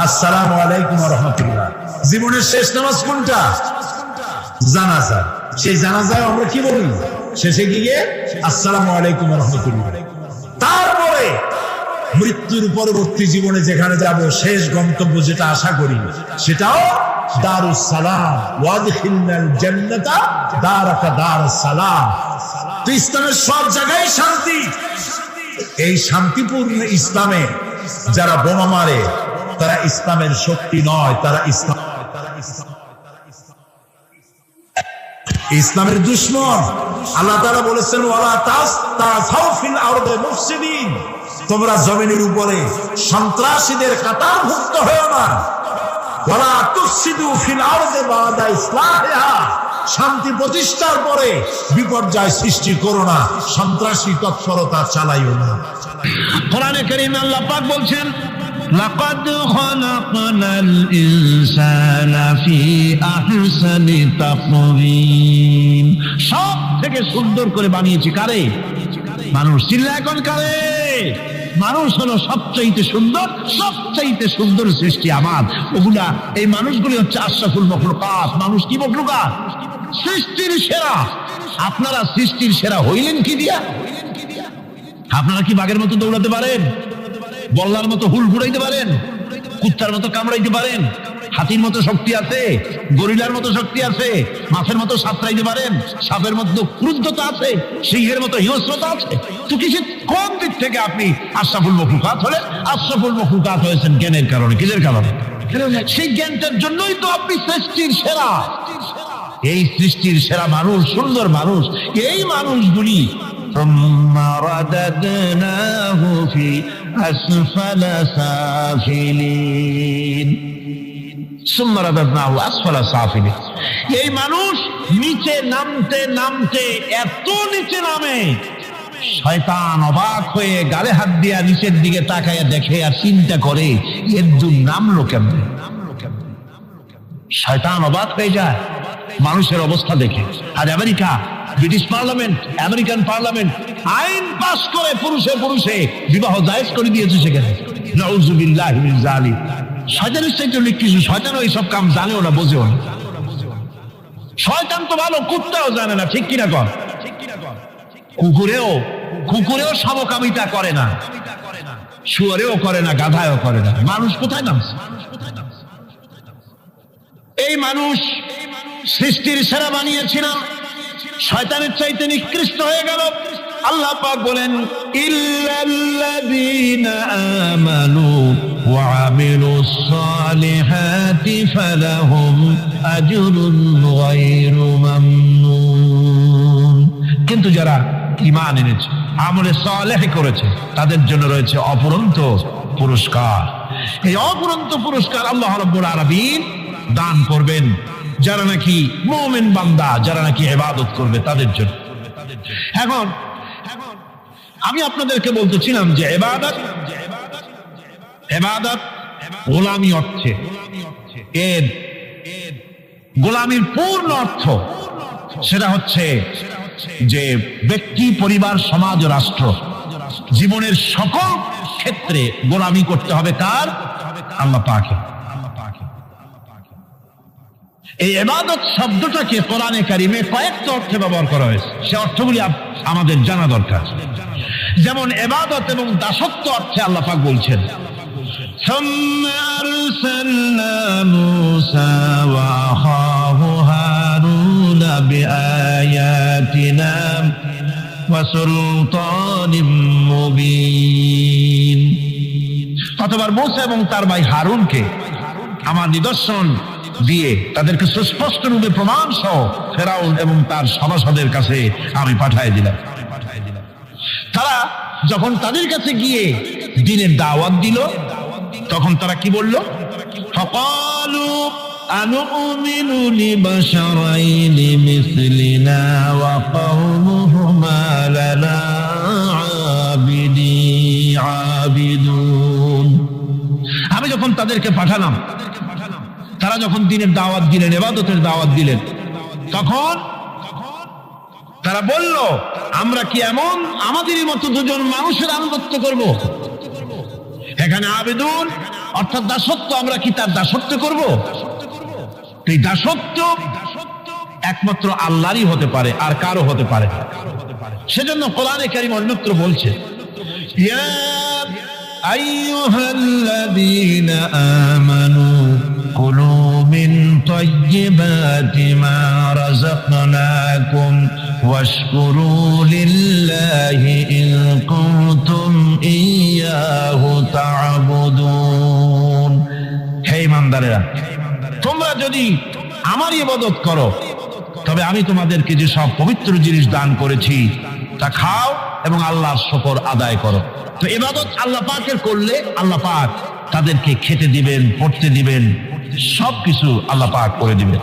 আসসালামু আলাইকুম ওয়া রাহমাতুল্লাহ। জীবনের শেষ নামাজ কোনটা? জানাজা। সেই জানাজায় আমরা কি বলি? শেষে গিয়ে আসসালামু আলাইকুম ওয়া রাহমাতুল্লাহ। তারপরে মৃত্যুর পরবর্তী জীবনে যেখানে যাব, শেষ গন্তব্য যেটা আশা করি, সেটাও দারুস সালাম। ওয়াদখিলনাল জান্নাতা দারাকা দারুস সালাম। তো ইসলামের সব জায়গায় শান্তি। এই শান্তিপূর্ণ ইসলামে যারা বোমা মারে তারা ইসলামের শক্তি নয়, তারা ইসলামের দুশমন। আল্লাহ তাআলা বলেছেন ওয়ালা তাসতাউ ফিল আরদি মুফসিদিন, তোমরা জমিনের উপরে সন্ত্রাসীদের কাতারভুক্ত হও না। ওয়ালা তুফসিদু ফিল আরদি বা'দা ইসলাহিহা, শান্তি প্রতিষ্ঠার পরে বিপর্যয় সৃষ্টি করো না, সন্ত্রাসী তৎপরতা চালাইও না। কোরআনে কারীমে আল্লাহ পাক বলছেন, লাকাদ খালাকনাল ইনসানা ফি আহসানি তাকওয়িম, সব থেকে সুন্দর করে বানিয়েছি কারে? মানুষ। চিল্লা এখন কারে? মানুষ হলো সবচাইতে সুন্দর, সবচাইতে সুন্দর সৃষ্টি আমার। ওগুলা, এই মানুষগুলি হচ্ছে আশরাফুল মাখলুকাত। মানুষ কি মাখলুকাত? সৃষ্টির সেরা। আপনারা সৃষ্টির সেরা হইলেন কি দিয়া? আপনারা কি বাঘের মতো দৌড়াতে পারেন? বল্লার মতো হুল ঘুরাইতে পারেন? কুত্তার মতো কামড়াইতে পারেন? হাতির মতো শক্তি আছে? গরিলার মতো শক্তি আছে? মাছের মতো সাঁতরাইতে পারেন? সাপের মতো ক্রুদ্ধতা আছে? সিংহের মতো হিংস্রতা আছে? তো কিছু কোন দিক থেকে আপনি আশরাফুল মাখলুকাত হলেন? আশরাফুল মাখলুকাত হয়েছেন জ্ঞানের কারণে। কিসের কারণে? সেই জ্ঞানটার জন্যই তো আপনি সৃষ্টির সেরা। এই সৃষ্টির সেরা মানুষ, সুন্দর মানুষ, এই মানুষগুলি ثم رددناه في أسفل سافلين ثم رددناه أسفل سافلين। এই মানুষ নিচে নামতে নামতে এত নিচে নামে, শয়তান অবাক হয়ে গালে হাত দিয়া নিচের দিকে তাকায়া দেখে আর চিন্তা করে এর দূর নামলো কেমন। শয়তান অবাক হয়ে যায় মানুষের অবস্থা দেখে। আর America, British parliament, American parliament আইন পাস করে পুরুষে পুরুষে বিবাহ জায়েজ করে দিয়েছে সেখানে। নাউযুবিল্লাহি মিন যালিক। শয়তানের চাইতে অনেক কিছু। শয়তান ওই সব কাম জানেও না, বোঝেও না। শয়তান তো ভালো, কুত্তাও জানে না, ঠিক কিনা কর? কুকুরেও সমকামিতা করে না, শুয়োরেও করে না, গাধায়ও করে না। মানুষ কোথায় নামছে? এই মানুষ সৃষ্টির সেরা বানিয়েছিলাম, শয়তানের চাইতে নিকৃষ্ট হয়ে গেল। আল্লাহ পাক বলেন, ইল্লাল্লাযীনা আমানু ওয়া আমিলুস সালিহাতি ফালাহুম আজরুন গায়রু মামনুন। কিন্তু যারা ঈমান এনেছে, আমলে সালেহ করেছে, তাদের জন্য রয়েছে অপরন্ত পুরস্কার। এই অপরন্ত পুরস্কার আল্লাহ রাব্বুল আলামিন দান করবেন যারা নাকি মুমিন বান্দা, যারা নাকি ইবাদত করবে তাদের জন্য। এখন আমি আপনাদেরকে বলতেছিলাম যে ইবাদত গোলামি অর্থে, এর গোলামির পূর্ণ অর্থ সেটা হচ্ছে যে ব্যক্তি, পরিবার, সমাজ ও রাষ্ট্র, জীবনের সকল ক্ষেত্রে গোলামি করতে হবে কার? আল্লাহ পাকের। এই ইবাদত শব্দটাকে কোরআনে কারিমে কয়েকটা অর্থে ব্যবহার করা হয়েছে। সে অর্থগুলি আমাদের জানা দরকার। যেমন ইবাদত এবং দাসত্ব অর্থে আল্লাহ পাক বলছেন, সুম্মা আরসালনা মূসা ওয়া আখাহু হারুনা বিআয়াতিনা ওয়া সুলতানিম মুবিন। কতবার মূসা এবং তার ভাই হারুনকে আমার নিদর্শন দিয়ে তাদেরকে সুস্পষ্ট রূপে প্রমাণ সহ ফেরাউন এবং তার সভাসদের কাছে আমি পাঠিয়ে দিলাম। তারা যখন তাদের কাছে গিয়ে দ্বীনের দাওয়াত দিল, তখন তারা কি বলল? ফাকালু আনুমিনু লিবাশারাইনি মিসলিনা ওয়া কওমুহুমা লানা আবিদুন। আমি যখন তাদেরকে পাঠালাম, তারা যখন দ্বীনের দাওয়াত দিলেন, ইবাদতের দাওয়াত দিলেন, তখন তারা বলল, আমরা কি এমন আমাদেরই মতো দুজন মানুষের আনুগত্য করব? এখানে আবেদন অর্থাৎ দাসত্ব, আমরা কি তার দাসত্ব করব? এই দাসত্ব একমাত্র আল্লাহরই হতে পারে, আর কারো হতে পারে। সেজন্য কোরআনে কারীম অন্যত্র বলছে, ইয়া আইয়ুহাল্লাযীনা আমানু কুলু মিন তাইয়্যিবাতি মা রাযাকনাকুম ওয়াশকুরু লিল্লাহি ইন কুনতুম ইয়্যাহু তা'বুদুন। হে ঈমানদারেরা, তোমরা যদি আমার ইবাদত করো, তবে আমি তোমাদেরকে যে সব পবিত্র জিনিস দান করেছি তা খাও এবং আল্লাহর শুকর আদায় করো। তো ইবাদত আল্লাহ পাকের করলে আল্লাহ পাক তাদেরকে খেতে দিবেন, পড়তে দিবেন, সবকিছু আল্লাহ পাক করে দিবে।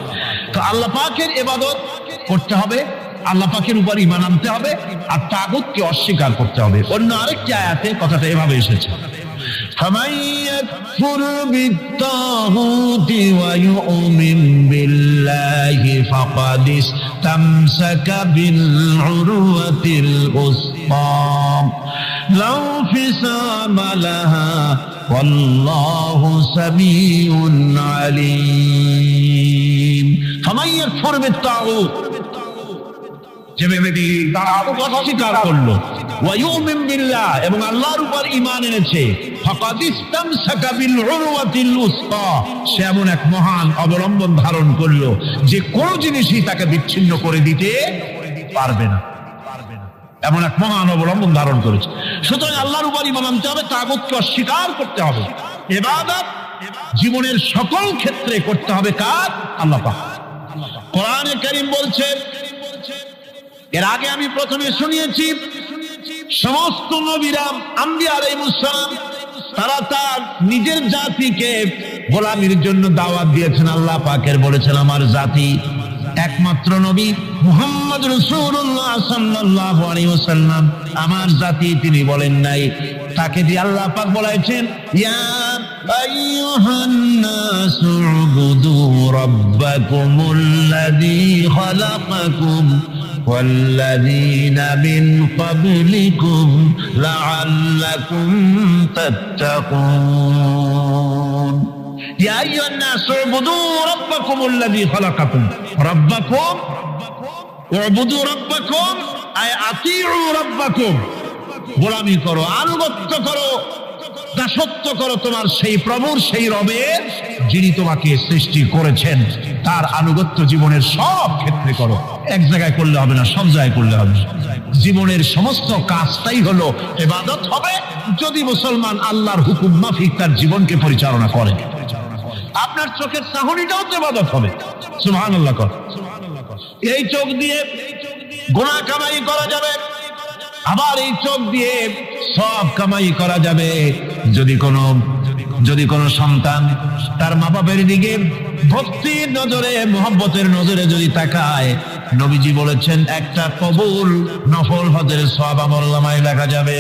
তো আল্লাহ পাকের ইবাদত করতে হবে, আল্লাহ পাকের উপর ঈমান আনতে হবে, আর তাগুতকে অস্বীকার করতে হবে। অন্য আরেকটি আয়াতে কথাটা এভাবে এসেছে, فمن يكفر بالطاغوت ويؤمن بالله فقد استمسك بالعروة الوثقى لا انفصام لها والله سميع عليم। فمن يكفر بالطاغوت, যে ব্যক্তি তাগুত অস্বীকার করলো, ওয়া ইউমিন বিল্লাহ, এবং আল্লাহর উপর ঈমান এনেছে, ফাকাদ ইসতামসাকা বিল উরওয়াতিল উসকা, সে এমন এক মহান অবলম্বন ধারণ করলো যে কোন জিনিসই তাকে বিচ্ছিন্ন করে দিতে পারবে না, এমন এক মহান অবলম্বন ধারণ করেছে। সুতরাং আল্লাহর উপর ঈমান আনতে হবে, তাগুতকে অস্বীকার করতে হবে। ইবাদত জীবনের সকল ক্ষেত্রে করতে হবে কার? আল্লাহ পাক। কোরআনে কারীম বলছে, এর আগে আমি প্রথমে শুনিয়েছি, সমস্ত নবীরা আম্বিয়া আলাইহিস সালাম তারা তার নিজের জাতিকে গোলামির জন্য দাওয়াত দিয়েছেন। আল্লাহ পাকের বলেছেন আমার জাতি, একমাত্র নবী মুহাম্মদ রাসূলুল্লাহ সাল্লাল্লাহু আলাইহি ওয়াসাল্লাম আমার জাতি তিনি বলেন নাই, তাকে দিয়ে আল্লাহ পাক বলেছেন, ইয়া আইয়ুহান নাসু উবুদু রাব্বাকুমুল্লাযী খালাকাকুম والذين من قبلكم لعلكم تتقون يا أيها الناس اعبدوا ربكم الذي خلقكم ربكم اعبدوا ربكم أي أطيعوا ربكم গোলামি করো, আনুগত্য করো, দাসত্ব করো তোমার সেই প্রভুর, সেই রবের যিনি তোমাকে সৃষ্টি করেছেন, তার আনুগত্য জীবনের সব ক্ষেত্রে করো। এক জায়গায় করলে হবে না, সব জায়গায় করলে হবে। জীবনের সমস্ত কাজটাই হলো ইবাদত হবে যদি মুসলমান আল্লাহর হুকুম মাফিক তার জীবনকে পরিচালনা করে। আপনার চোখের চাহনিটাও তো ইবাদত হবে। সুবহানাল্লাহ কর। এই চোখ দিয়ে গুনাহ কামাই করা যাবে, আবার এই চোখ দিয়ে সব কামাই করা যাবে। যদি কোনো সন্তান তার মা বাবার দিকে ভক্তির নজরে, মোহব্বতের নজরে যদি তাকায়, নবীজি বলেছেন একটা কবুল নফল হজের সওয়াব আমলনামায় লেখা যাবে।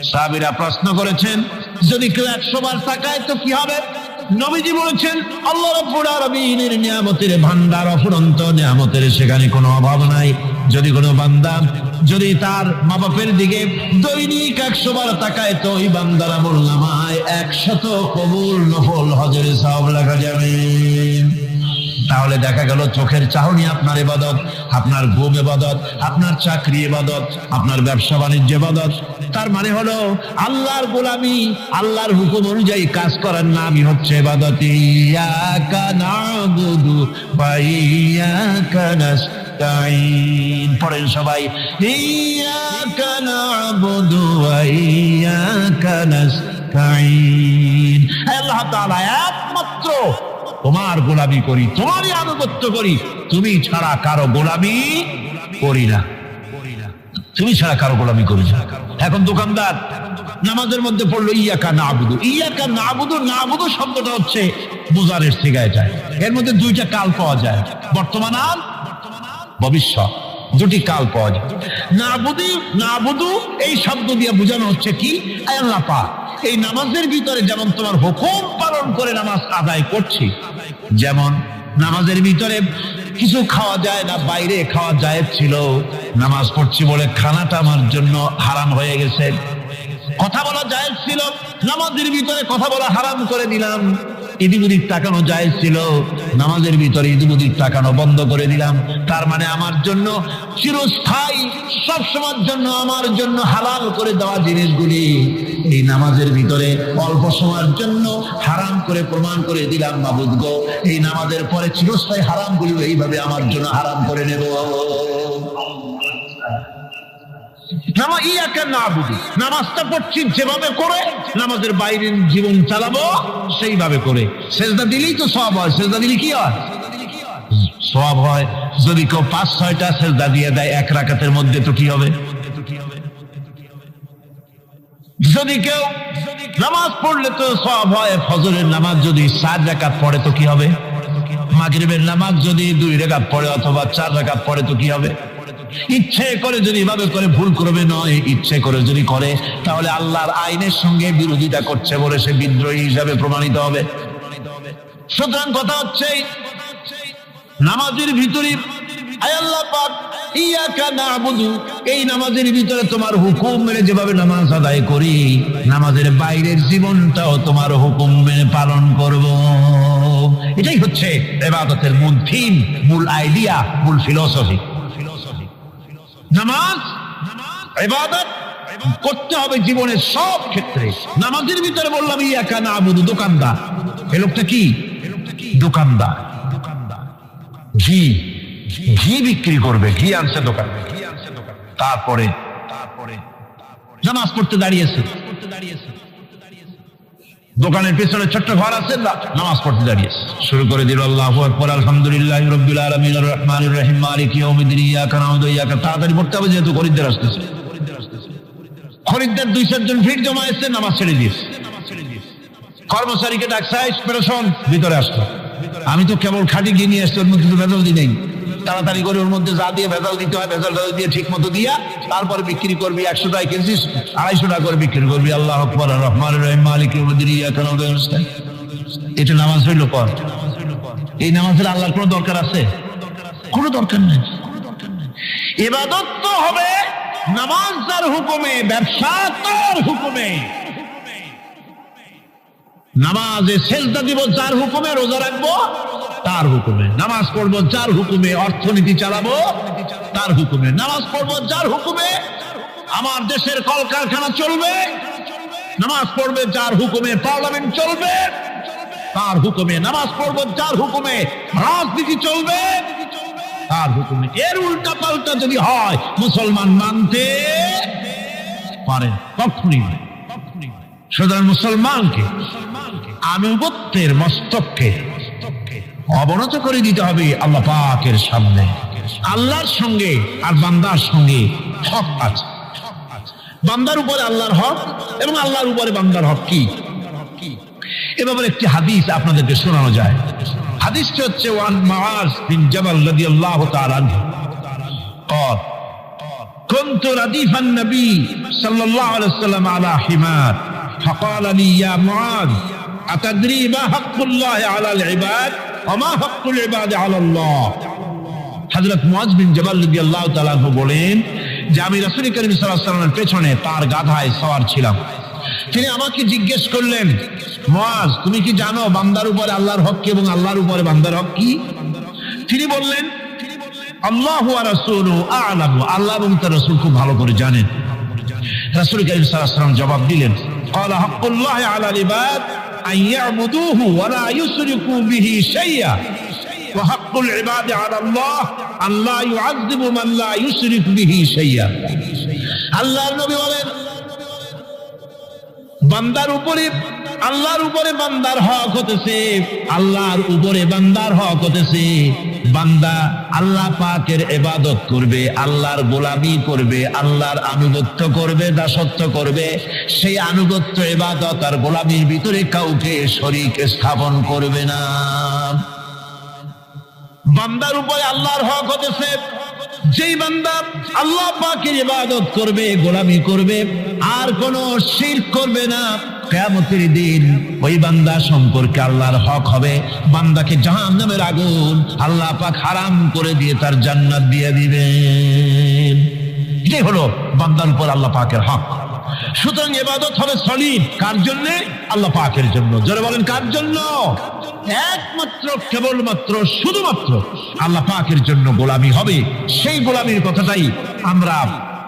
সাহাবীরা প্রশ্ন করেছেন, যদি কেউ 100 বার তাকায় তো কি হবে? নবীজি বলেছেন, আল্লাহ রাব্বুল আলামিনের নিয়ামতের ভান্ডার অফুরন্ত নিয়ামতের, সেখানে কোনো অভাব নাই। যদি কোনো বান্দা যদি তার মা বাপের দিকে দৈনিক 100 বার তাকায় তো ওই বান্দার আমলনামায় 100 কবুল নফল হজের সওয়াব লেখা যাবে। তাহলে দেখা গেল চোখের চাহনি আপনার ইবাদত, আপনার ঘুম ইবাদত, আপনার চাকরি ইবাদত, আপনার ব্যবসা বাণিজ্য ইবাদত। তার মানে হলো আল্লাহর গোলামি, আল্লাহর হুকুম অনুযায়ী কাজ করার নামই হচ্ছে ইবাদত। ইয়াকা নাবুদু ওয়া ইয়াকা নাস্তাঈন, পড়েন সবাই, ইয়াকা নাবুদু ওয়া ইয়াকা নাস্তাঈন। আল্লাহ তাআলা একমাত্র তোমার গোলামি করি, তোমারই আনুগত্য করি, তুমি ছাড়া কারো গোলামি করি না, তুমি ছাড়া কারো গোলামি করি না। এখন দোকানদার নামাজের মধ্যে পড়লো ইয়াকা নাবুদু, ইয়াকা নাবুদু, নাবুদু শব্দটা হচ্ছে মুজারের সিগায় যায়, এর মধ্যে দুইটা কাল পাওয়া যায়, বর্তমান আর ভবিষ্যৎ, দুটি কাল পাওয়া যায়। নাবুদু, নাবুদু এই শব্দ দিয়ে বোঝানো হচ্ছে কি, আল্লাহ পাক এই নামাজের ভিতরে যেমন তোমার হুকুম পালন করে নামাজ আদায় করছি, যেমন নামাজের ভিতরে কিছু খাওয়া যায় না, বাইরে খাওয়া জায়েজ ছিল, নামাজ পড়ছি বলে খানাটা আমার জন্য হারাম হয়ে গেছে। কথা বলা জায়েজ ছিল, নামাজের ভিতরে কথা বলা হারাম করে দিলাম। ইদিগুদিক তাকানো জায়েজ ছিল, নামাজের ভিতরে ইদিগুদিক তাকানো বন্ধ করে দিলাম। তার মানে আমার জন্য চিরস্থায়ী, সবসময়ের জন্য আমার জন্য হালাল করে দেওয়া জিনিসগুলি এই নামাজের ভিতরে অল্প সময়ের জন্য হারাম করে প্রমাণ করে দিলাম। মাবুদ গো, এই নামাজের পরে চিরস্থায়ী হারামগুলি এইভাবে আমার জন্য হারাম করে নেব। নামাজটা পড়ছি যেভাবে করে, নামাজের বাইরের জীবন চালাবো সেইভাবে করে। সেজদা দিলেই তো সওয়াব হয়, সেজদা দিলে কি হয়? সওয়াব হয়। যদি কেউ 5-6টা সেজদা দিয়ে দেয় এক রাকাতের মধ্যে তো কি হবে? যদি কেউ নামাজ পড়লে তো সওয়াব হয়, ফজরের নামাজ যদি 4 রাকাত পড়ে তো কি হবে? মাগরিবের নামাজ যদি 2 রাকাত পড়ে অথবা 4 রাকাত পড়ে তো কি হবে? ইচ্ছে করে যদি এভাবে করে ভুল করবে নয়, ইচ্ছে করে যদি করে তাহলে আল্লাহর আইনের সঙ্গে বিরোধিতা করছে বলে সে বিদ্রোহী হিসাবে প্রমাণিত হবে। সুতরাং কথা হচ্ছে নামাজের ভিতরে আয় আল্লাহ পাক ইয়াকা না'বুদু, এই নামাজের ভিতরে তোমার হুকুম মেনে যেভাবে নামাজ আদায় করি, নামাজের বাইরের জীবনটাও তোমার হুকুম মেনে পালন করব। এটাই হচ্ছে ইবাদতের মূল থিম, মূল আইডিয়া, মূল ফিলোসফি। নামাজ ইবাদত করতে হবে জীবনের সব ক্ষেত্রে। নামাজের ভিতরে বললাম ইয়াকা না'বুদু, দোকানদার। এই লোকটা কি? দোকানদার। ঘি বিক্রি করবে, ঘি আনছে দোকানে। তারপরে নামাজ পড়তে দাঁড়িয়েছে, দোকানের পেছনে ছোট্ট ঘর আছে, নামাজ পড়তে দাঁড়িয়েছে, শুরু করে দিল আল্লাহু আকবার, আলহামদুলিল্লাহি রাব্বিল আলামিন, আর রহমানির রহিম, মালিকি ইয়াউমিদ্দিন, ইয়াকা না'বুদু ওয়া ইয়াকা। তাড়াতাড়ি পড়তে হবে যেহেতু খরিদ্দার আসতেছে। খরিদ্দার 2-4 জন ভিড় জমায়েছে, নামাজ ছেড়ে দিয়েছে। কর্মচারীকে ডাকছে, পেরেশন ভিতরে আসতো। আমি তো কেবল খাঁটি ঘি নিয়ে আসছি, ওর মধ্যে ভেজাল দিই নেই। তাড়াতাড়ি করে ওর মধ্যে যা দিয়ে ভেজাল দিতে হয় ভেজাল দিয়ে ঠিক মতো দিয়া তারপরে বিক্রি করবি। 100 টাকা কেজি, 250 টাকা করে বিক্রি করবি। আল্লাহ আকবার, আর রহমানির রহিম, মালিকি ইয়াউমিদ্দিন, ইয়াকা না'বুদু ওয়া ইয়াকা। এটা নামাজ হইল পর। এই নামাজের আল্লাহর কোনো দরকার আছে? কোনো দরকার নেই। ইবাদত তো হবে নামাজ তার হুকুমে, ব্যবসা তার হুকুমে। নামাজে সেজদা দিব যার হুকুমে, রোজা রাখবো তার হুকুমে, নামাজ পড়বো যার হুকুমে, অর্থনীতি চালাবো তার হুকুমে, নামাজ পড়বো যার হুকুমে, আমার দেশের কলকারখানা চলবে, নামাজ পড়বে যার হুকুমে, পার্লামেন্ট চলবে তার হুকুমে, নামাজ পড়বো যার হুকুমে, রাজনীতি চলবে তার হুকুমে। এর উল্টা পাল্টা যদি হয় মুসলমান মানতে পারে কখনই। সুতরাং মুসলমানকে আনুগত্যের মস্তককে অবনত করে দিতে হবে আল্লাহ পাকের সামনে। আল্লাহর সঙ্গে আর বান্দার সঙ্গে হক আছে। বান্দার উপরে আল্লাহর হক এবং আল্লাহর উপরে বান্দার হক কি? এ ব্যাপারে একটি হাদিস আপনাদেরকে শোনানো যায়। হাদিসটি হচ্ছে ওয়ান মুআজ বিন জাবাল রাদিয়াল্লাহু তাআলা আনহু قال كنت رديف النبي صلى الله عليه وسلم على حمار فقال لي يا معاذ أتدري ما حق الله على العباد وما حق العباد على الله। হযরত মুআজ বিন জাবাল রাদিয়াল্লাহু তাআলা আনহু বলেন যে আমি রাসূল করিম সাল্লাল্লাহু আলাইহি ওয়াসাল্লামের পেছনে তার গাধায় সওয়ার ছিলাম। তিনি আমাকে জিজ্ঞেস করলেন, মুআজ তুমি কি জানো বান্দার উপরে আল্লাহর হক কি এবং আল্লাহর উপরে বান্দার হক কি? তিনি বললেন, আল্লাহু ওয়া রাসূলুহু আ'লামু, আল্লাহ এবং তার রাসূল খুব ভালো করে জানেন। রাসূল করিম সাল্লাল্লাহু আলাইহি ওয়াসাল্লাম জবাব দিলেন, ক্বালা হাক্কুল্লাহি আলাল ইবাদ আন ইয়া'বুদুহু ওয়া লা ইউশরিকু বিহি শাইআ ওয়া হাক্কুল ইবাদি আলাল্লাহ আন লা ইউ'আযযিবু মান লা ইউশরিকু বিহি শাইআ। আল্লাহর নবী বলেন, বান্দার উপরে আল্লাহর উপরে বান্দার হক হতেছে, আল্লাহর উপরে বান্দার হক হতেছে বান্দা আল্লাহ পাকের ইবাদত করবে, আল্লাহর গোলামি করবে, আল্লাহর আনুগত্য করবে, দাসত্ব করবে। সেই আনুগত্য, ইবাদত আর গোলামির ভিতরে কাউকে শরীক স্থাপন করবে না। বান্দার উপরে আল্লাহর হক হতেছে যেই বান্দা আল্লাহ পাকের ইবাদত করবে, গোলামি করবে, আর কোনো শিরক করবে না, কিয়ামতের দিন ওই বান্দা সম্পর্কে আল্লাহর হক হবে বান্দাকে জাহান্নামের আগুন আল্লাহ পাক হারাম করে দিয়ে তার জান্নাত দিয়ে দিবেন। এটাই হলো বান্দার উপর আল্লাহ পাকের হক। সুতরাং ইবাদত হবে সলিড কার জন্য? আল্লাহ পাকের জন্য। জোরে বলেন কার জন্য? একমাত্র, কেবলমাত্র, শুধুমাত্র আল্লাহ পাকের জন্য গোলামি হবে। সেই গোলামির কথাটাই আমরা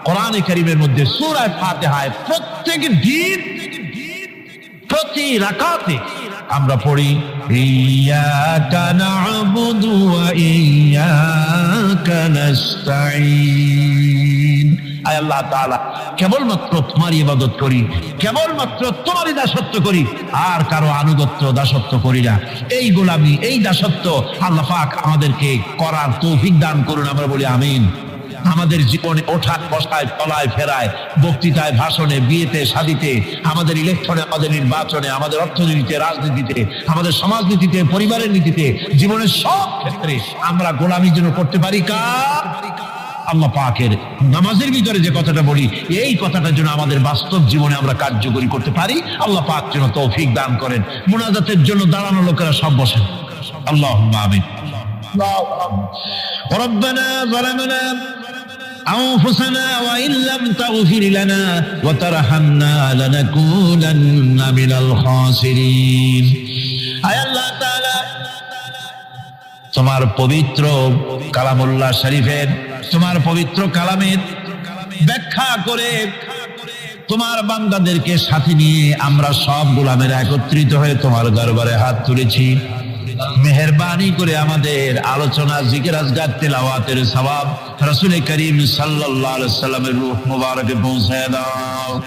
কোরআনে কারীমের মধ্যে সূরা ফাতিহায় প্রত্যেক দিন প্রতি রাকাতে আমরা পড়ি, ইয়াকা না'বুদু ওয়া ইয়াকা নাস্তাঈন। আয় আল্লাহ তাআলা, কেবলমাত্র তোমার ইবাদত করি, কেবলমাত্র তোমারই দাসত্ব করি, আর কারো আনুগত্য দাসত্ব করি না। এই গোলামি, এই দাসত্ব আল্লাহ পাক আমাদেরকে করার তৌফিক দান করুন। আমরা বলি আমিন। আমাদের জীবনে ওঠার বসায় চলায় ফেরায়, বক্তৃতায়, ভাষণে, বিয়েতে, শাদীতে, আমাদের ইলেকশনে, আমাদের নির্বাচনে, আমাদের অর্থনীতিতে, রাজনীতিতে, আমাদের সমাজনীতিতে, পরিবারের নীতিতে, জীবনের সব ক্ষেত্রে আমরা গোলামির জন্য করতে পারি কার? আল্লাহ পাকের। নামাজের ভিতরে যে কথাটা বলি, এই কথাটার জন্য আমাদের বাস্তব জীবনে আমরা কার্যকরী করতে পারি। আল্লাহ পাক যেন তৌফিক দান করেন। মুনাজাতের জন্য দাঁড়ানো লোকেরা সব বসেন। আল্লাহুম্মা আমিন। রব্বানা যালামনা أنفسنا وإن لم تغفر لنا وترحمنا لنكونن من الخاسرين। আয় আল্লাহ তাআলা, তোমার পবিত্র কালামুল্লাহ শরীফের, তোমার পবিত্র কালামের ব্যাখ্যা করে তোমার বান্দাদেরকে সাথে নিয়ে আমরা সব গোলামেরা একত্রিত হয়ে তোমার দরবারে হাত তুলেছি। মেহেরবানি করে আমাদের আলোচনা, জিকির, আজকার, তেলাওয়াতের সওয়াব রাসূল করিম সাল্লাল্লাহু আলাইহি ওয়াসাল্লামের রূহ মুবারকে পৌঁছায় দাও।